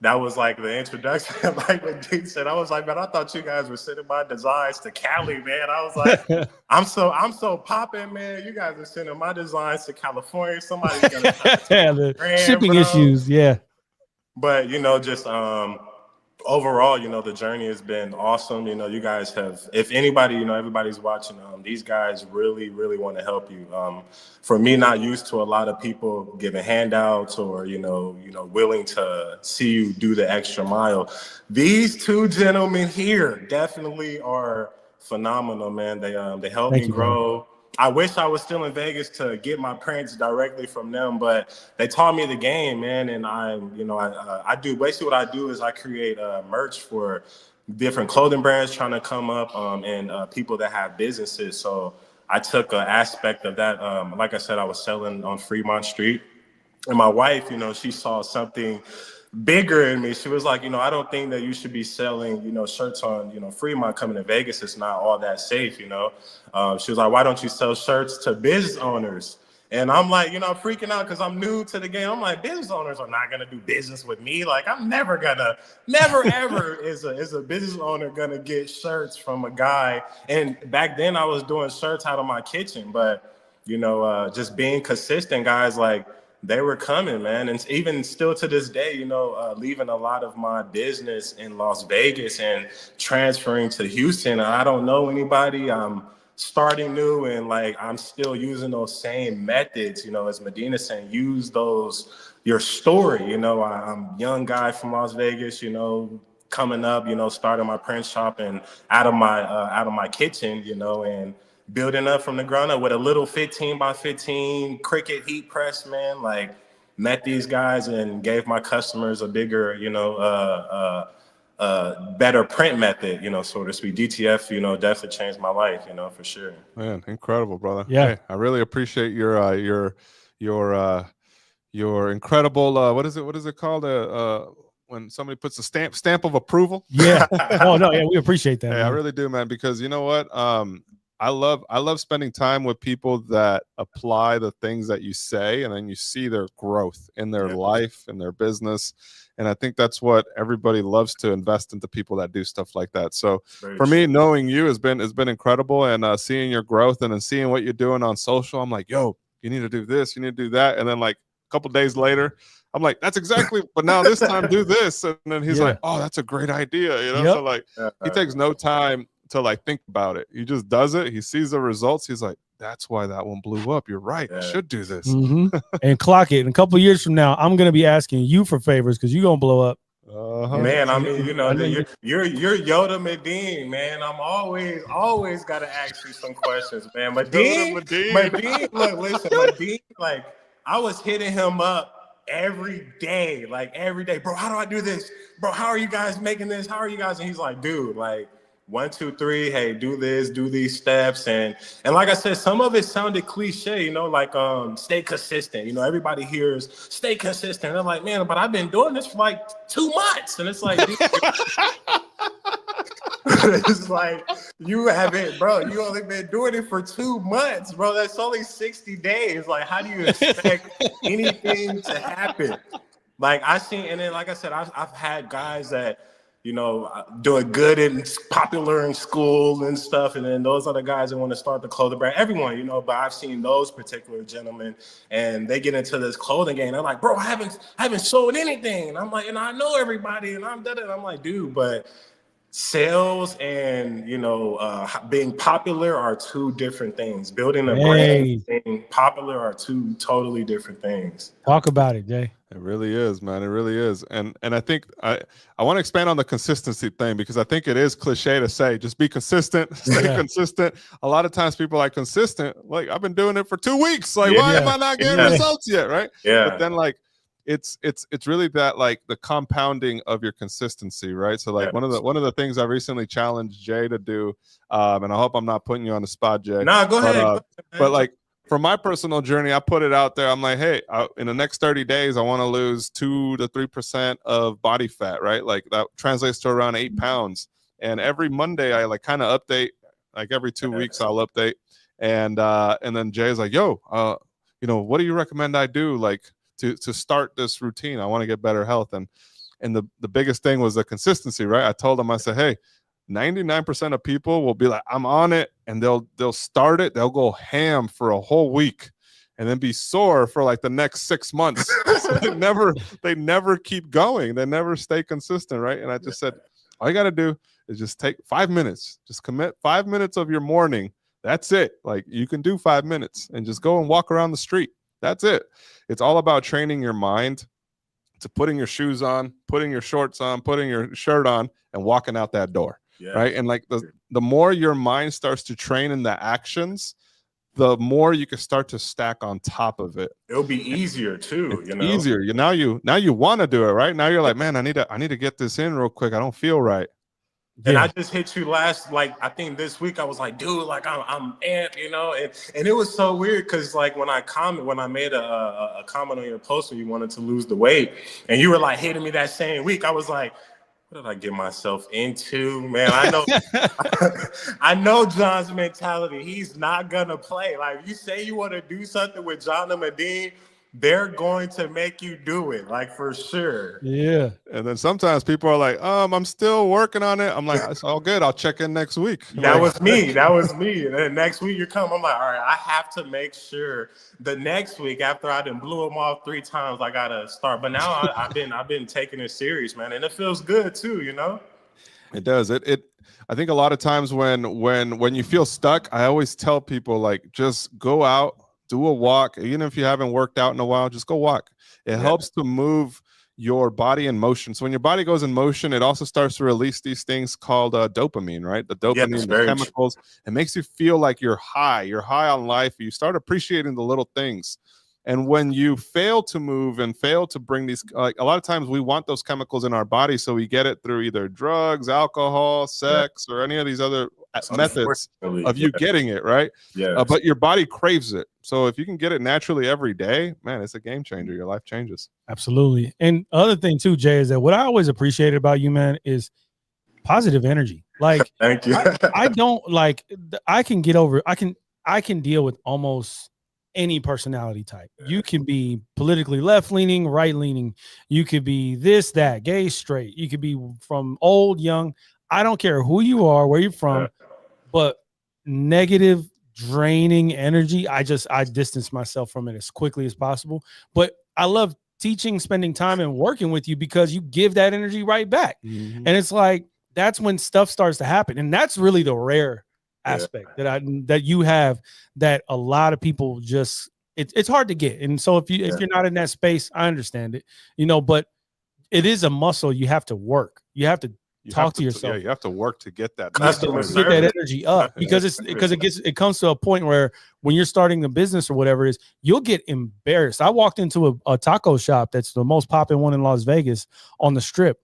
that was like the introduction. Like what Dean said, I was like, man, I thought you guys were sending my designs to Cali, man. I was like, I'm so popping, man. You guys are sending my designs to California. Somebody's gonna the shipping issues, yeah. But just overall, the journey has been awesome. You guys have, if anybody, everybody's watching, these guys really, really want to help you. For me, not used to a lot of people giving handouts or, willing to see you do the extra mile. These two gentlemen here definitely are phenomenal, man. They helped me grow. I wish I was still in Vegas to get my prints directly from them, but they taught me the game, man. And I do basically what I do is I create merch for different clothing brands trying to come up, and people that have businesses. So I took an aspect of that. Like I said, I was selling on Fremont Street, and my wife, she saw something bigger in me. She was like, I don't think that you should be selling, shirts on, Fremont. Coming to Vegas, it's not all that safe, She was like, why don't you sell shirts to business owners? And I'm like, I'm freaking out because I'm new to the game. I'm like, business owners are not gonna do business with me. Like, I'm never ever is a business owner gonna get shirts from a guy. And back then I was doing shirts out of my kitchen, but just being consistent, guys, like, they were coming, man. And even still to this day, leaving a lot of my business in Las Vegas and transferring to Houston. I don't know anybody. I'm starting new, and like, I'm still using those same methods, as Medina saying, use your story. I'm a young guy from Las Vegas, coming up, starting my print shop and out of my kitchen, and building up from the ground up with a little 15 by 15 Cricut heat press, man. Like, met these guys and gave my customers a bigger, better print method, so to speak. DTF, definitely changed my life, for sure. Man, incredible, brother. Yeah. Hey, I really appreciate your incredible, what is it called? When somebody puts a stamp of approval. Yeah. Oh no, yeah, we appreciate that. Hey, I really do, man, because you know what? I love spending time with people that apply the things that you say, and then you see their growth in their life and their business. And I think that's what everybody loves, to invest into people that do stuff like that. So for me, knowing you has been incredible, and seeing your growth and then seeing what you're doing on social. I'm like, yo, you need to do this, you need to do that. And then like a couple days later, I'm like, that's exactly, but now this time do this. And then he's like, oh, that's a great idea. So like, he takes no time to like think about it. He just does it. He sees the results. He's like, that's why that one blew up. You're right. I should do this. And clock it. In a couple of years from now, I'm going to be asking you for favors because you're going to blow up. Man, I mean, you're Yoda Medine, man. I'm always got to ask you some questions, man. Medine, look, listen, Medine, like, I was hitting him up every day, bro, how do I do this? Bro, how are you guys making this? How are you guys? And he's like, dude, like, 1, 2, 3, hey, do this, do these steps. And like I said, some of it sounded cliche, like stay consistent. Everybody hears stay consistent. They're like, man, but I've been doing this for like 2 months. And it's like, dude, it's like, you haven't, bro, you only been doing it for 2 months, bro. That's only 60 days. Like, how do you expect anything to happen? Like, and then like I said, I've had guys that, doing good and popular in school and stuff. And then those are the guys that want to start the clothing brand. Everyone, but I've seen those particular gentlemen, and they get into this clothing game. They're like, bro, I haven't sold anything. And I'm like, and I know everybody, and I'm like, dude, but sales and being popular are two different things. Building a brand, being popular are two totally different things. Talk about it, Jay. It really is, man. It really is. And I think I want to expand on the consistency thing, because I think it is cliche to say just be consistent, stay consistent. A lot of times people are like, consistent, like, I've been doing it for 2 weeks. Like, why am I not getting results yet? Right. But then like, it's really that, like, the compounding of your consistency, right? So like one of the things I recently challenged Jay to do, and I hope I'm not putting you on the spot, Jay. Nah, go ahead. But like, for my personal journey, I put it out there. I'm like, hey, in the next 30 days, I want to lose 2 to 3% of body fat, right? Like, that translates to around 8 pounds. And every Monday, I like kind of update. Like every 2 weeks, I'll update. And then Jay's like, yo, what do you recommend I do, like, to start this routine? I want to get better health. And the biggest thing was the consistency, right? I told him, I said, hey, 99% of people will be like, I'm on it, and they'll start it, they'll go ham for a whole week, and then be sore for like the next 6 months. So they never keep going. They never stay consistent, right? And I just said, all you got to do is just take 5 minutes. Just commit 5 minutes of your morning. That's it. Like, you can do 5 minutes and just go and walk around the street. That's it. It's all about training your mind to putting your shoes on, putting your shorts on, putting your shirt on, and walking out that door. Yeah. Right. And like the more your mind starts to train in the actions, the more you can start to stack on top of it. It'll be easier too. It's easier. Now you want to do it, right? Now you're like, man, I need to get this in real quick. I don't feel right. And I just hit you last, like, I think this week I was like, dude, like I'm amped, and it was so weird because like when I made a comment on your post when you wanted to lose the weight and you were like hitting me that same week, I was like, what did I get myself into, man? I know, I know John's mentality. He's not gonna play. Like, you say you want to do something with John and Medine, they're going to make you do it, like, for sure. Yeah. And then sometimes people are like, I'm still working on it. I'm like, it's all good. I'll check in next week. That was me. And then next week you come, I'm like, all right, I have to make sure the next week after I done blew them off 3 times, I gotta start. But now I've been taking it serious, man, and it feels good too, It does. I think a lot of times when you feel stuck, I always tell people, like, just go out, do a walk. Even if you haven't worked out in a while, just go walk. It helps to move your body in motion. So when your body goes in motion, it also starts to release these things called dopamine, right? The dopamine, the chemicals. It makes you feel like you're high. You're high on life. You start appreciating the little things. And when you fail to move and fail to bring these, like, a lot of times we want those chemicals in our body, so we get it through either drugs, alcohol, sex, or any of these other methods of you getting it, right? Yeah. But your body craves it. So if you can get it naturally every day, man, it's a game changer. Your life changes. Absolutely. And other thing too, Jay, is that what I always appreciated about you, man, is positive energy. Like, thank you. I don't like, I can deal with almost any personality type. You can be politically left-leaning, right-leaning. You could be this, that, gay, straight. You could be from old, young. I don't care who you are, where you're from, but negative, draining energy, I distance myself from it as quickly as possible. But I love teaching, spending time, and working with you because you give that energy right back. And it's like, that's when stuff starts to happen. And that's really the rare aspect that you have, that a lot of people just, it's hard to get. And so if you're not in that space, I understand it, but it is a muscle you have to work. You have to talk to yourself. Yeah, you have to work to get that. Get that energy up because it comes to a point where when you're starting a business or whatever it is, you'll get embarrassed. I walked into a taco shop that's the most popular one in Las Vegas on the Strip.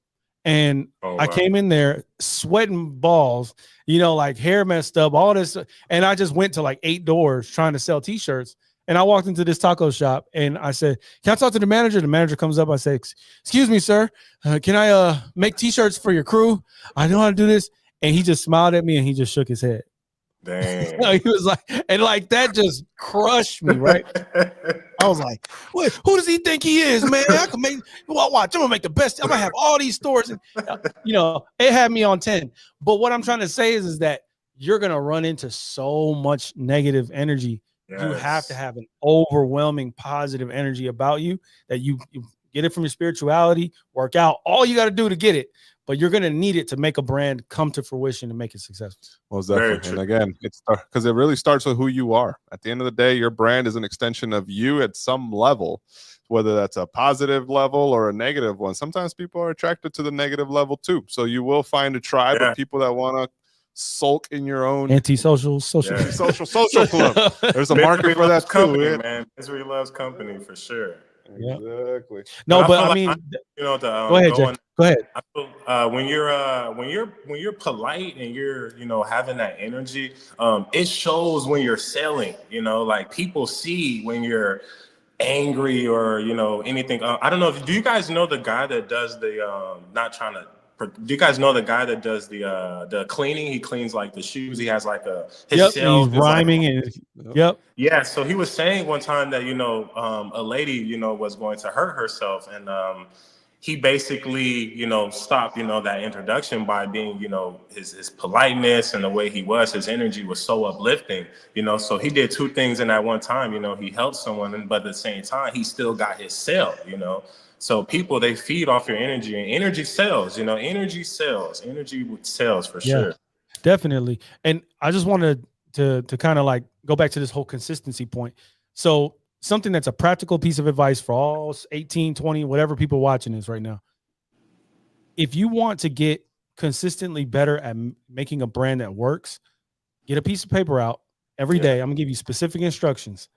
And I came in there sweating balls, like hair messed up, all this. And I just went to like 8 doors trying to sell T-shirts. And I walked into this taco shop and I said, can I talk to the manager? The manager comes up. I say, excuse me, sir. Can I make T-shirts for your crew? I know how to do this. And he just smiled at me and he just shook his head. Dang. He was like, and like that just crushed me, right? I was like, wait, who does he think he is, man? I can make, watch, I'm gonna make the best. I'm gonna have all these stores, and it had me on 10. But what I'm trying to say is that you're gonna run into so much negative energy. Yes. You have to have an overwhelming positive energy about you that you get it from your spirituality, work out. All you got to do to get it. But you're going to need it to make a brand come to fruition and make it successful. Most definitely. And again, it's because it really starts with who you are. At the end of the day, your brand is an extension of you at some level, whether that's a positive level or a negative one. Sometimes people are attracted to the negative level too. So you will find a tribe of people that want to sulk in your own social club. There's a market for that too, man. Misery loves company for sure. Exactly. No, but I mean, go ahead, Jay. Go ahead. I feel, when you're polite and you're having that energy, it shows when you're selling. Like people see when you're angry or anything. I don't know. Do you guys know the guy that does the do you guys know the guy that does the cleaning? He cleans like the shoes. He has like his he's rhyming Yeah. So he was saying one time that a lady was going to hurt herself, and he basically, stopped, that introduction by being, his politeness and the way he was, his energy was so uplifting, so he did two things in that one time. He helped someone, but at the same time, he still got his sale, So people, they feed off your energy, and energy sells, energy sells for sure. Definitely. And I just wanted to kind of like go back to this whole consistency point. So something that's a practical piece of advice for all 18, 20, whatever people watching this right now. If you want to get consistently better at making a brand that works, get a piece of paper out every day. I'm gonna give you specific instructions,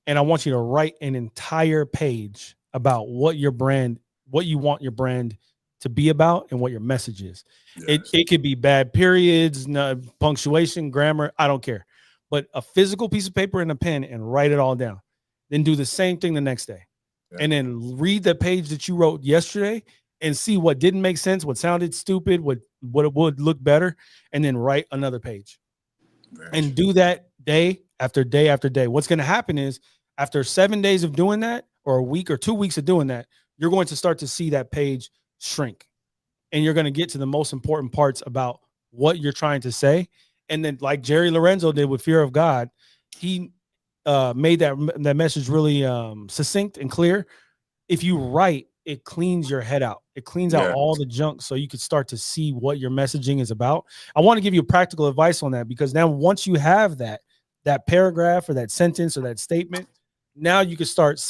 and I want you to write an entire page about what you want your brand to be about and what your message is. It could be bad periods, no, punctuation, grammar, I don't care. But a physical piece of paper and a pen, and write it all down. Then do the same thing the next day. And then read the page that you wrote yesterday and see what didn't make sense, what sounded stupid, what it would look better, and then write another page. And do that day after day after day. What's going to happen is after 7 days of doing that, or a week or 2 weeks of doing that, you're going to start to see that page shrink. And you're going to get to the most important parts about what you're trying to say. And then, like Jerry Lorenzo did with Fear of God, he made that message really succinct and clear. If you write, it cleans your head out. It cleans out all the junk, so you can start to see what your messaging is about. I want to give you practical advice on that, because now once you have that paragraph or that sentence or that statement, now you can start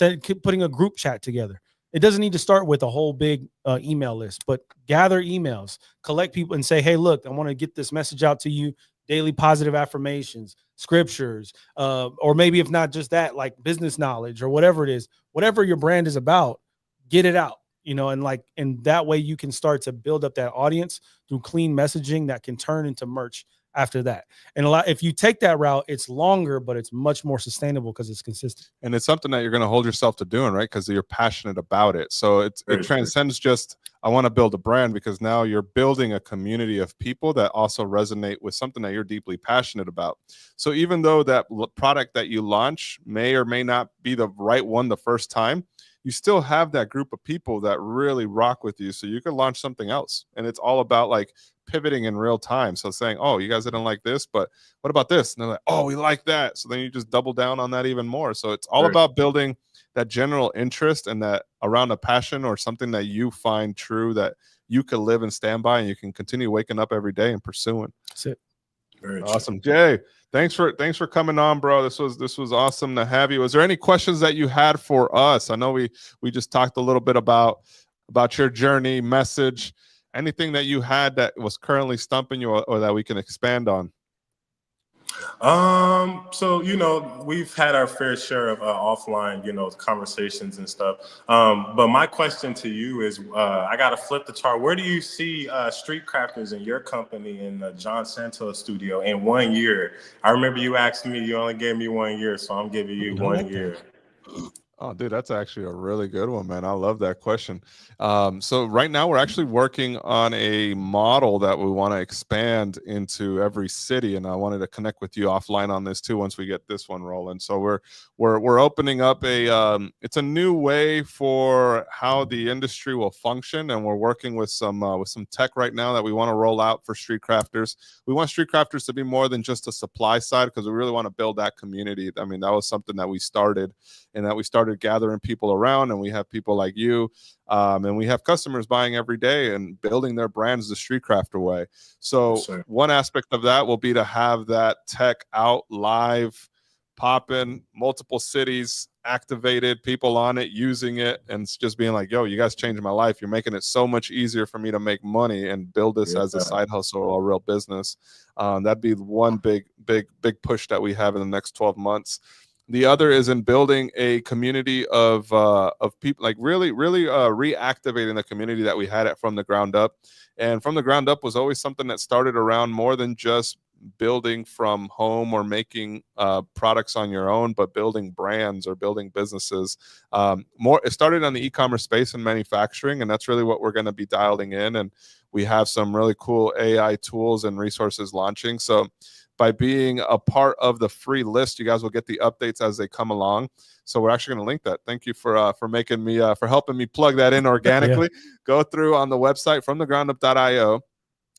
putting a group chat together. It doesn't need to start with a whole big email list, but gather emails, collect people and say, hey, look, I want to get this message out to you. Daily positive affirmations, scriptures, or maybe if not just that, like business knowledge or whatever it is, whatever your brand is about, get it out, and that way you can start to build up that audience through clean messaging that can turn into merch after that. And if you take that route, it's longer, but it's much more sustainable because it's consistent. And it's something that you're going to hold yourself to doing, right? Because you're passionate about it. So it transcends just, I want to build a brand, because now you're building a community of people that also resonate with something that you're deeply passionate about. So even though that product that you launch may or may not be the right one the first time, you still have that group of people that really rock with you. So you can launch something else. And it's all about like pivoting in real time. So saying, oh, you guys didn't like this, but what about this? And they're like, oh, we like that. So then you just double down on that even more. So it's all about building that general interest and that around a passion or something that you find true that you could live and stand by, and you can continue waking up every day and pursuing. That's it. Very awesome. Jay, thanks for coming on, bro. This was awesome to have you. Was there any questions that you had for us? I know we just talked a little bit about your journey, message, anything that you had that was currently stumping you, or that we can expand on. So, we've had our fair share of offline, conversations and stuff. But my question to you is, I got to flip the chart. Where do you see Street Crafters in your company in the John Santos studio in 1 year? I remember you asked me, you only gave me 1 year, so I'm giving you 1 year. Oh, dude, that's actually a really good one, man. I love that question. So right now we're actually working on a model that we want to expand into every city, and I wanted to connect with you offline on this too once we get this one rolling. So we're opening up it's a new way for how the industry will function, and we're working with some tech right now that we want to roll out for Street Crafters. We want Street Crafters to be more than just a supply side, because we really want to build that community. I mean, that was something that we started, and that we started gathering people around, and we have people like you, and we have customers buying every day and building their brands the Street Crafter way. So one aspect of that will be to have that tech out live, popping, multiple cities, activated, people on it, using it, and it's just being like, yo, you guys changed my life. You're making it so much easier for me to make money and build this as a side hustle or a real business. That'd be one big push that we have in the next 12 months. The other is in building a community of people, like really reactivating the community that we had it from the ground up. And from the ground up was always something that started around more than just building from home or making products on your own, but building brands or building businesses. It started on the e-commerce space and manufacturing, and that's really what we're going to be dialing in. And we have some really cool AI tools and resources launching. So by being a part of the free list. You guys will get the updates as they come along. So we're actually going to link that. Thank you for making me for helping me plug that in organically. Yeah. Go through on the website fromthegroundup.io.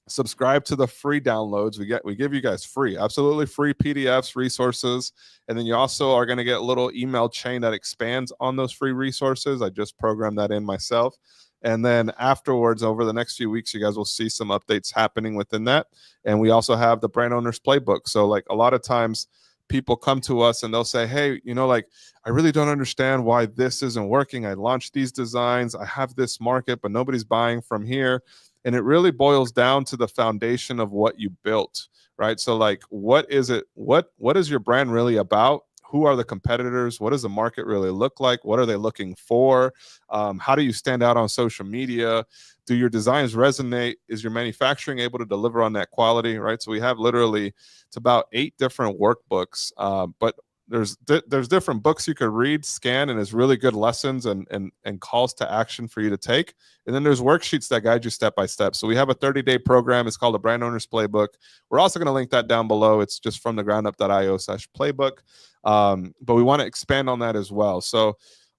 Subscribe to the free downloads. We give you guys absolutely free PDFs, resources, and then you also are going to get a little email chain that expands on those free resources. I just programmed that in myself. And then afterwards, over the next few weeks, you guys will see some updates happening within that. And we also have the Brand Owners Playbook. So like a lot of times people come to us and they'll say, hey, like I really don't understand why this isn't working. I launched these designs. I have this market, but nobody's buying from here. And it really boils down to the foundation of what you built, right? So like, what is it? What is your brand really about? Who are the competitors? What does the market really look like? What are they looking for? How do you stand out on social media? Do your designs resonate? Is your manufacturing able to deliver on that quality, right? So we have literally, it's about 8 different workbooks, but there's different books you could read, scan, and it's really good lessons and calls to action for you to take. And then there's worksheets that guide you step by step. So we have a 30-day program. It's called the Brand Owners Playbook. We're also going to link that down below. It's just from thegroundup.io/playbook. But we want to expand on that as well. So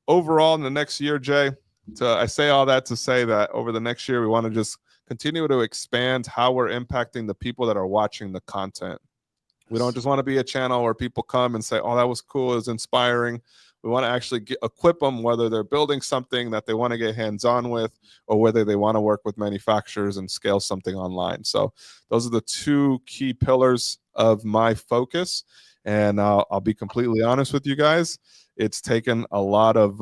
overall, in the next year, Jay, I say all that to say that over the next year, we want to just continue to expand how we're impacting the people that are watching the content. We don't just want to be a channel where people come and say, oh, that was cool, it was inspiring. We want to actually equip them, whether they're building something that they want to get hands-on with or whether they want to work with manufacturers and scale something online. So those are the 2 key pillars of my focus. And I'll be completely honest with you guys. It's taken a lot of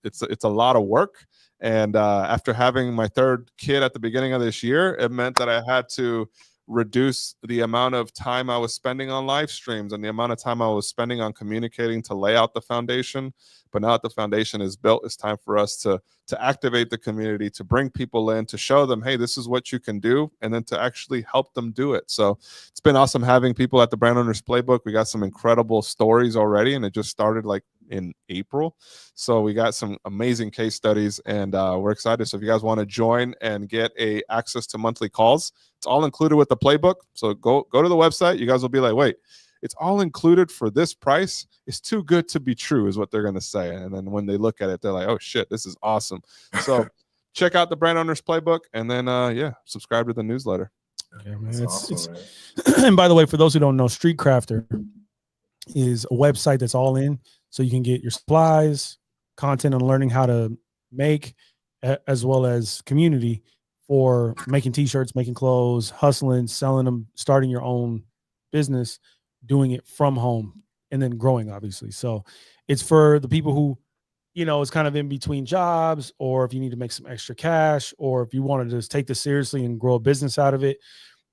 it's a lot of work. And after having my 3rd kid at the beginning of this year, it meant that I had to reduce the amount of time I was spending on live streams and the amount of time I was spending on communicating to lay out the foundation. But now that the foundation is built, it's time for us to activate the community, to bring people in, to show them, hey, this is what you can do, and then to actually help them do it. So it's been awesome having people at the Brand Owners Playbook. We got some incredible stories already, and it just started like in April. So we got some amazing case studies, and we're excited. So if you guys want to join and get access to monthly calls, it's all included with the playbook. So go to the website. You guys will be like, wait, it's all included for this price? It's too good to be true is what they're going to say. And then when they look at it, they're like, oh shit, this is awesome. So check out the Brand Owners Playbook, and then subscribe to the newsletter. Yeah, man. Awesome, man. And by the way, for those who don't know, Street Crafter is a website that's all in. So you can get your supplies, content on learning how to make, as well as community for making t-shirts, making clothes, hustling, selling them, starting your own business, doing it from home, and then growing, obviously. So it's for the people who, it's kind of in between jobs, or if you need to make some extra cash, or if you want to just take this seriously and grow a business out of it.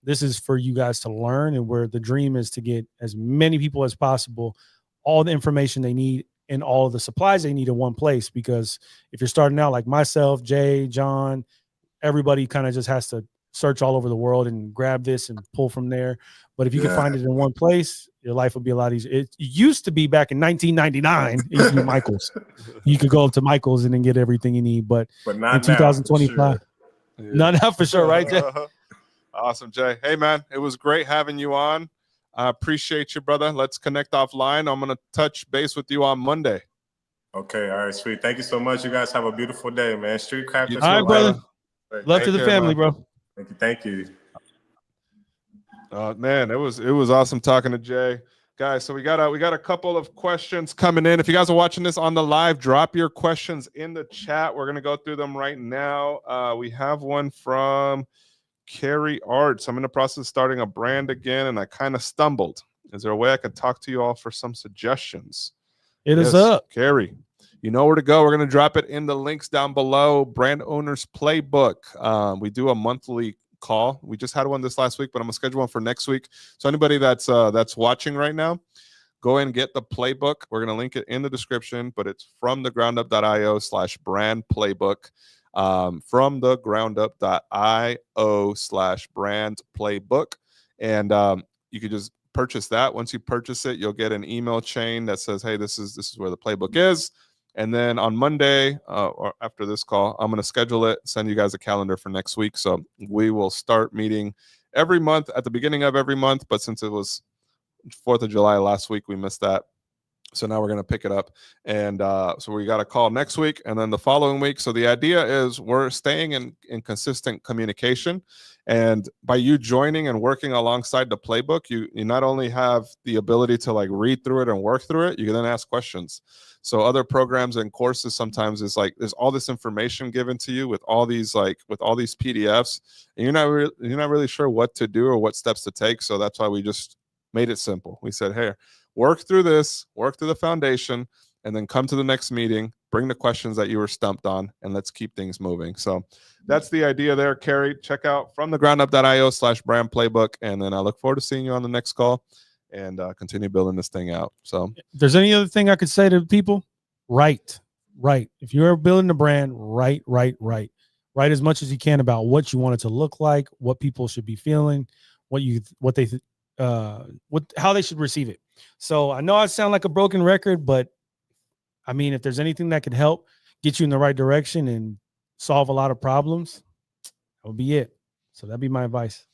This is for you guys to learn, and where the dream is to get as many people as possible all the information they need and all of the supplies they need in one place. Because if you're starting out like myself, Jay, John, everybody kind of just has to search all over the world and grab this and pull from there. But if you can find it in one place, your life will be a lot easier. It used to be back in 1999, it used to be Michael's. You could go up to Michael's and then get everything you need. But not in 2025, now, sure. Not now for sure, right, Jay? Awesome, Jay. Hey, man, it was great having you on. I appreciate you, brother. Let's connect offline. I'm going to touch base with you on Monday. Okay. All right. Sweet. Thank you so much. You guys have a beautiful day, man. Street Crafter. All right, brother. Love to the family, man. Bro. Thank you. Man, it was awesome talking to Jay. Guys, so we got a couple of questions coming in. If you guys are watching this on the live, drop your questions in the chat. We're going to go through them right now. We have one from Carrie Arts. I'm in the process of starting a brand again, and I kind of stumbled. Is there a way I could talk to you all for some suggestions? It is up. Carrie, you know where to go. We're going to drop it in the links down below. Brand Owners Playbook. We do a monthly call. We just had one this last week, but I'm going to schedule one for next week. So anybody that's watching right now, go and get the playbook. We're going to link it in the description, but it's from thegroundup.io/brand playbook. From thegroundup.io/brand playbook. And you could just purchase that. Once you purchase it, you'll get an email chain that says, hey, this is where the playbook is. And then on Monday, or after this call, I'm going to schedule it, send you guys a calendar for next week. So we will start meeting every month at the beginning of every month. But since it was 4th of July last week. We missed that. So now we're going to pick it up. And so we got a call next week and then the following week. So the idea is we're staying in consistent communication. And by you joining and working alongside the playbook, you not only have the ability to like read through it and work through it, you can then ask questions. So other programs and courses sometimes is like there's all this information given to you with all these PDFs, and you're not really sure what to do or what steps to take. So that's why we just made it simple. We said, hey, work through this, work through the foundation, and then come to the next meeting, bring the questions that you were stumped on, and let's keep things moving. So that's the idea there, Carrie. Check out fromthegroundup.io/brand playbook, and then I look forward to seeing you on the next call and continue building this thing out. So if there's any other thing I could say to people, write. If you're building a brand, write as much as you can about what you want it to look like, what people should be feeling, how they should receive it. So I know I sound like a broken record, but I mean, if there's anything that could help get you in the right direction and solve a lot of problems, that would be it. So that'd be my advice.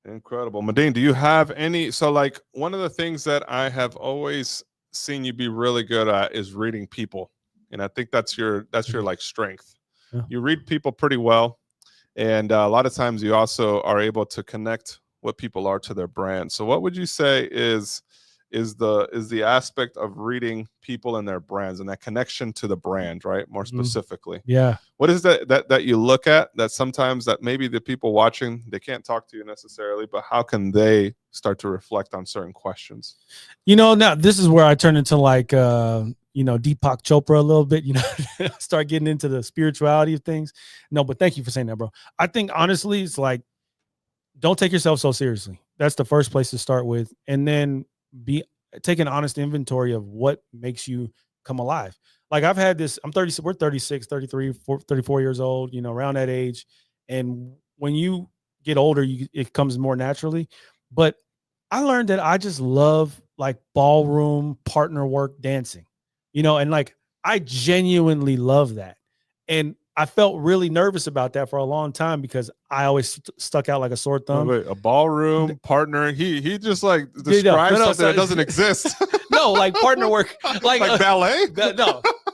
Incredible. Medine, do you have any? So like one of the things that I have always seen you be really good at is reading people. And I think that's your like strength. Yeah. You read people pretty well. And a lot of times you also are able to connect what people are to their brand. So what would you say is the aspect of reading people and their brands and that connection to the brand, right? More specifically. Yeah. What is that you look at that sometimes that maybe the people watching, they can't talk to you necessarily, but how can they start to reflect on certain questions? Now this is where I turn into like, Deepak Chopra a little bit, start getting into the spirituality of things. No, but thank you for saying that, bro. I think honestly, it's like, don't take yourself so seriously. That's the first place to start with. And then take an honest inventory of what makes you come alive. Like I've had this, we're 36, 33, 34 years old, around that age. And when you get older, it comes more naturally. But I learned that I just love like ballroom partner work dancing, and like, I genuinely love that. And I felt really nervous about that for a long time because I always stuck out like a sore thumb. Wait, a ballroom partner. He just like describes something that doesn't exist. No, like partner work, like ballet.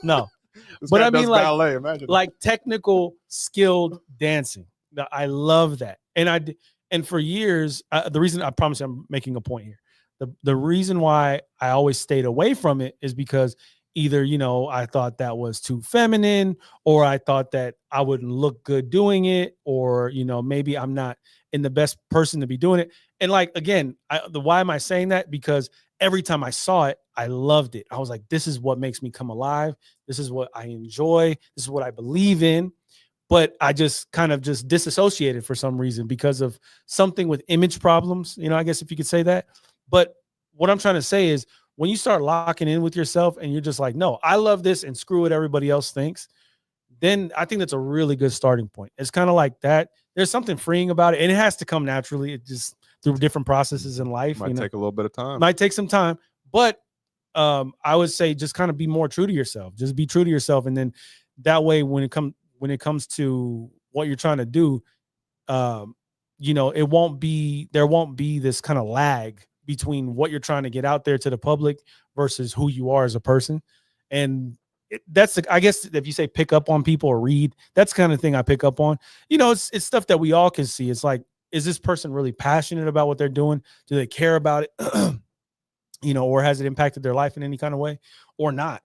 No. But I mean, like ballet. Imagine like technical, skilled dancing. I love that, and for years, the reason, I promise I'm making a point here. The reason why I always stayed away from it is because either, I thought that was too feminine, or I thought that I wouldn't look good doing it, or, maybe I'm not in the best person to be doing it. And like, again, why am I saying that? Because every time I saw it, I loved it. I was like, this is what makes me come alive. This is what I enjoy. This is what I believe in. But I just kind of just disassociated for some reason because of something with image problems, I guess if you could say that. But what I'm trying to say is, when you start locking in with yourself and you're just like, no, I love this and screw what everybody else thinks, then I think that's a really good starting point. It's kind of like that. There's something freeing about it, and it has to come naturally. It just through different processes in life. Might take a little bit of time. Might take some time, but I would say just kind of be more true to yourself. Just be true to yourself, and then that way, when it comes to what you're trying to do, there won't be this kind of lag between what you're trying to get out there to the public versus who you are as a person. And I guess if you say pick up on people or read, that's the kind of thing I pick up on. It's stuff that we all can see. It's like, is this person really passionate about what they're doing? Do they care about it? Or has it impacted their life in any kind of way or not?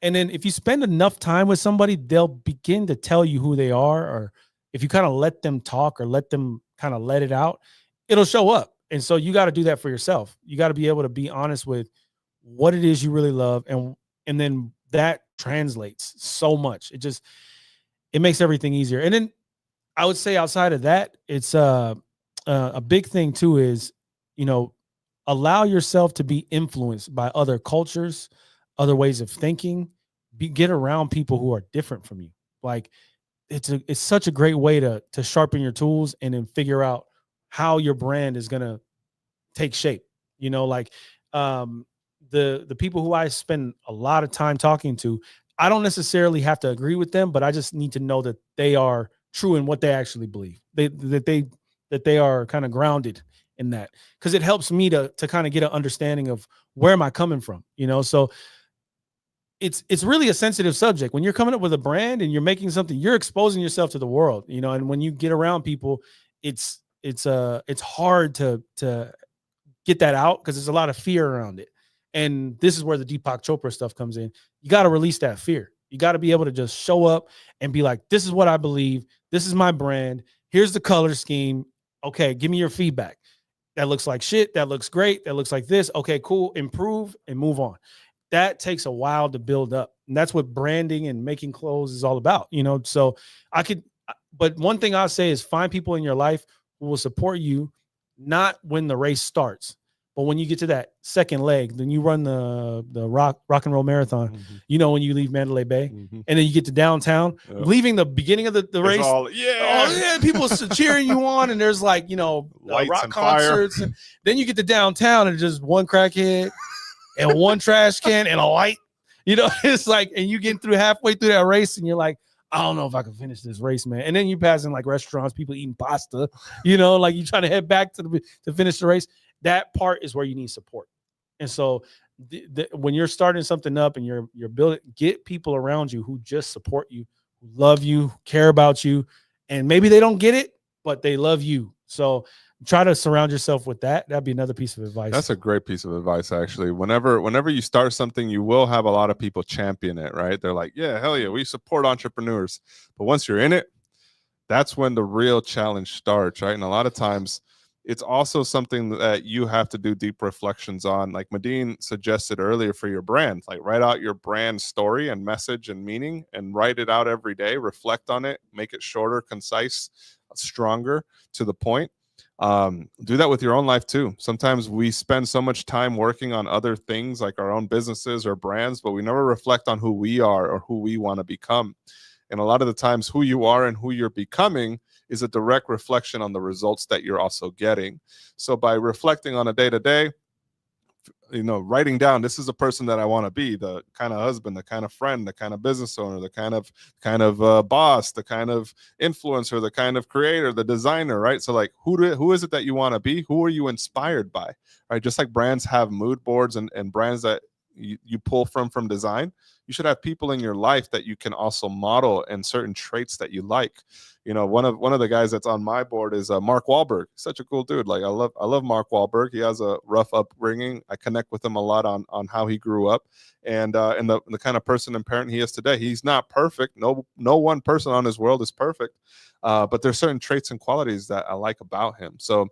And then if you spend enough time with somebody, they'll begin to tell you who they are, or if you kind of let them talk or let them kind of let it out, it'll show up. And so you got to do that for yourself. You got to be able to be honest with what it is you really love. And then that translates so much. It makes everything easier. And then I would say outside of that, it's a big thing too is, allow yourself to be influenced by other cultures, other ways of thinking, get around people who are different from you. Like it's such a great way to sharpen your tools and then figure out how your brand is going to take shape. The people who I spend a lot of time talking to, I don't necessarily have to agree with them, but I just need to know that they are true in what they actually believe. That they are kind of grounded in that, because it helps me to kind of get an understanding of where am I coming from, so it's really a sensitive subject. When you're coming up with a brand and you're making something, you're exposing yourself to the world, and when you get around people, it's hard to get that out because there's a lot of fear around it. And this is where the Deepak Chopra stuff comes in. You got to release that fear. You got to be able to just show up and be like, this is what I believe. This is my brand. Here's the color scheme. Okay, give me your feedback. That looks like shit. That looks great. That looks like this. Okay, cool. Improve and move on. That takes a while to build up. And that's what branding and making clothes is all about, So but one thing I'll say is find people in your life who will support you, not when the race starts, but when you get to that second leg, then you run the rock and roll marathon, when you leave Mandalay Bay, and then you get to downtown, leaving the beginning of the race. People cheering you on, and there's like, rock and concerts. And then you get to downtown and just one crackhead and one trash can and a light. It's like, and you get halfway through that race, and you're like, I don't know if I can finish this race, man. And then you pass in like restaurants, people eating pasta, like you trying to head back to finish the race. That part is where you need support. And so when you're starting something up and you're building, get people around you who just support you, who love you, care about you, and maybe they don't get it, but they love you. So try to surround yourself with that. That'd be another piece of advice. That's a great piece of advice, actually. Whenever you start something, you will have a lot of people champion it, right? They're like, yeah, hell yeah, we support entrepreneurs. But once you're in it, that's when the real challenge starts, right? And a lot of times it's also something that you have to do deep reflections on. Like Medine suggested earlier for your brand, like write out your brand story and message and meaning and write it out every day, reflect on it, make it shorter, concise, stronger, to the point. Do that with your own life too. Sometimes we spend so much time working on other things like our own businesses or brands, but we never reflect on who we are or who we want to become. And a lot of the times who you are and who you're becoming is a direct reflection on the results that you're also getting. So by reflecting on a day-to-day, writing down, this is a person that I want to be, the kind of husband, the kind of friend, the kind of business owner, the kind of boss, the kind of influencer, the kind of creator, the designer, right? So like, who is it that you want to be? Who are you inspired by, right? Just like brands have mood boards and brands that you pull from design, you should have people in your life that you can also model and certain traits that you like. One of the guys that's on my board is Mark Wahlberg. Such a cool dude. Like I love Mark Wahlberg. He has a rough upbringing. I connect with him a lot on how he grew up and the kind of person and parent he is today. He's not perfect. No one person on this world is perfect. But there's certain traits and qualities that I like about him. So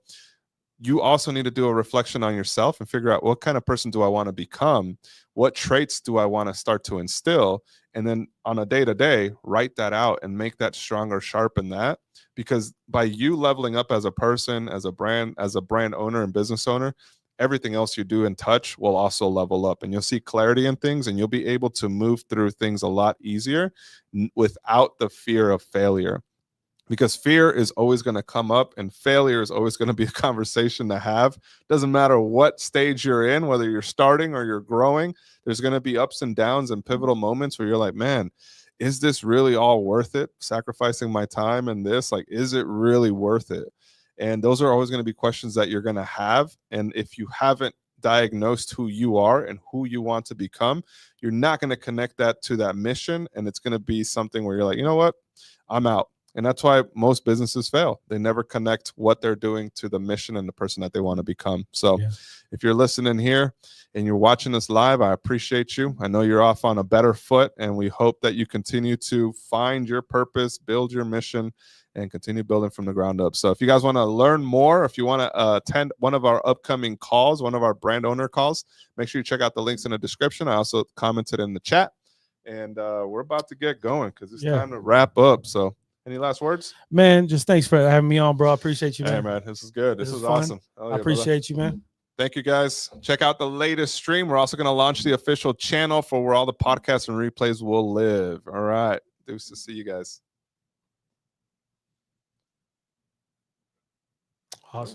you also need to do a reflection on yourself and figure out what kind of person do I want to become? What traits do I want to start to instill? And then on a day-to-day, write that out and make that stronger, sharpen that. Because by you leveling up as a person, as a brand owner and business owner, everything else you do and touch will also level up. And you'll see clarity in things and you'll be able to move through things a lot easier without the fear of failure. Because fear is always going to come up and failure is always going to be a conversation to have. Doesn't matter what stage you're in, whether you're starting or you're growing, there's going to be ups and downs and pivotal moments where you're like, man, is this really all worth it? Sacrificing my time and this, like, is it really worth it? And those are always going to be questions that you're going to have. And if you haven't diagnosed who you are and who you want to become, you're not going to connect that to that mission. And it's going to be something where you're like, you know what? I'm out. And that's why most businesses fail. They never connect what they're doing to the mission and the person that they want to become. So if you're listening here and you're watching us live, I appreciate you. I know you're off on a better foot, and we hope that you continue to find your purpose, build your mission, and continue building from the ground up. So if you guys want to learn more, if you want to attend one of our upcoming calls, one of our brand owner calls, make sure you check out the links in the description. I also commented in the chat. And we're about to get going because it's time to wrap up. So any last words? Man, just thanks for having me on, bro. I appreciate you, man. Hey, man, this is good. This is awesome. I appreciate you, man. Thank you, guys. Check out the latest stream. We're also going to launch the official channel for where all the podcasts and replays will live. All right. Deuce to see you guys. Awesome.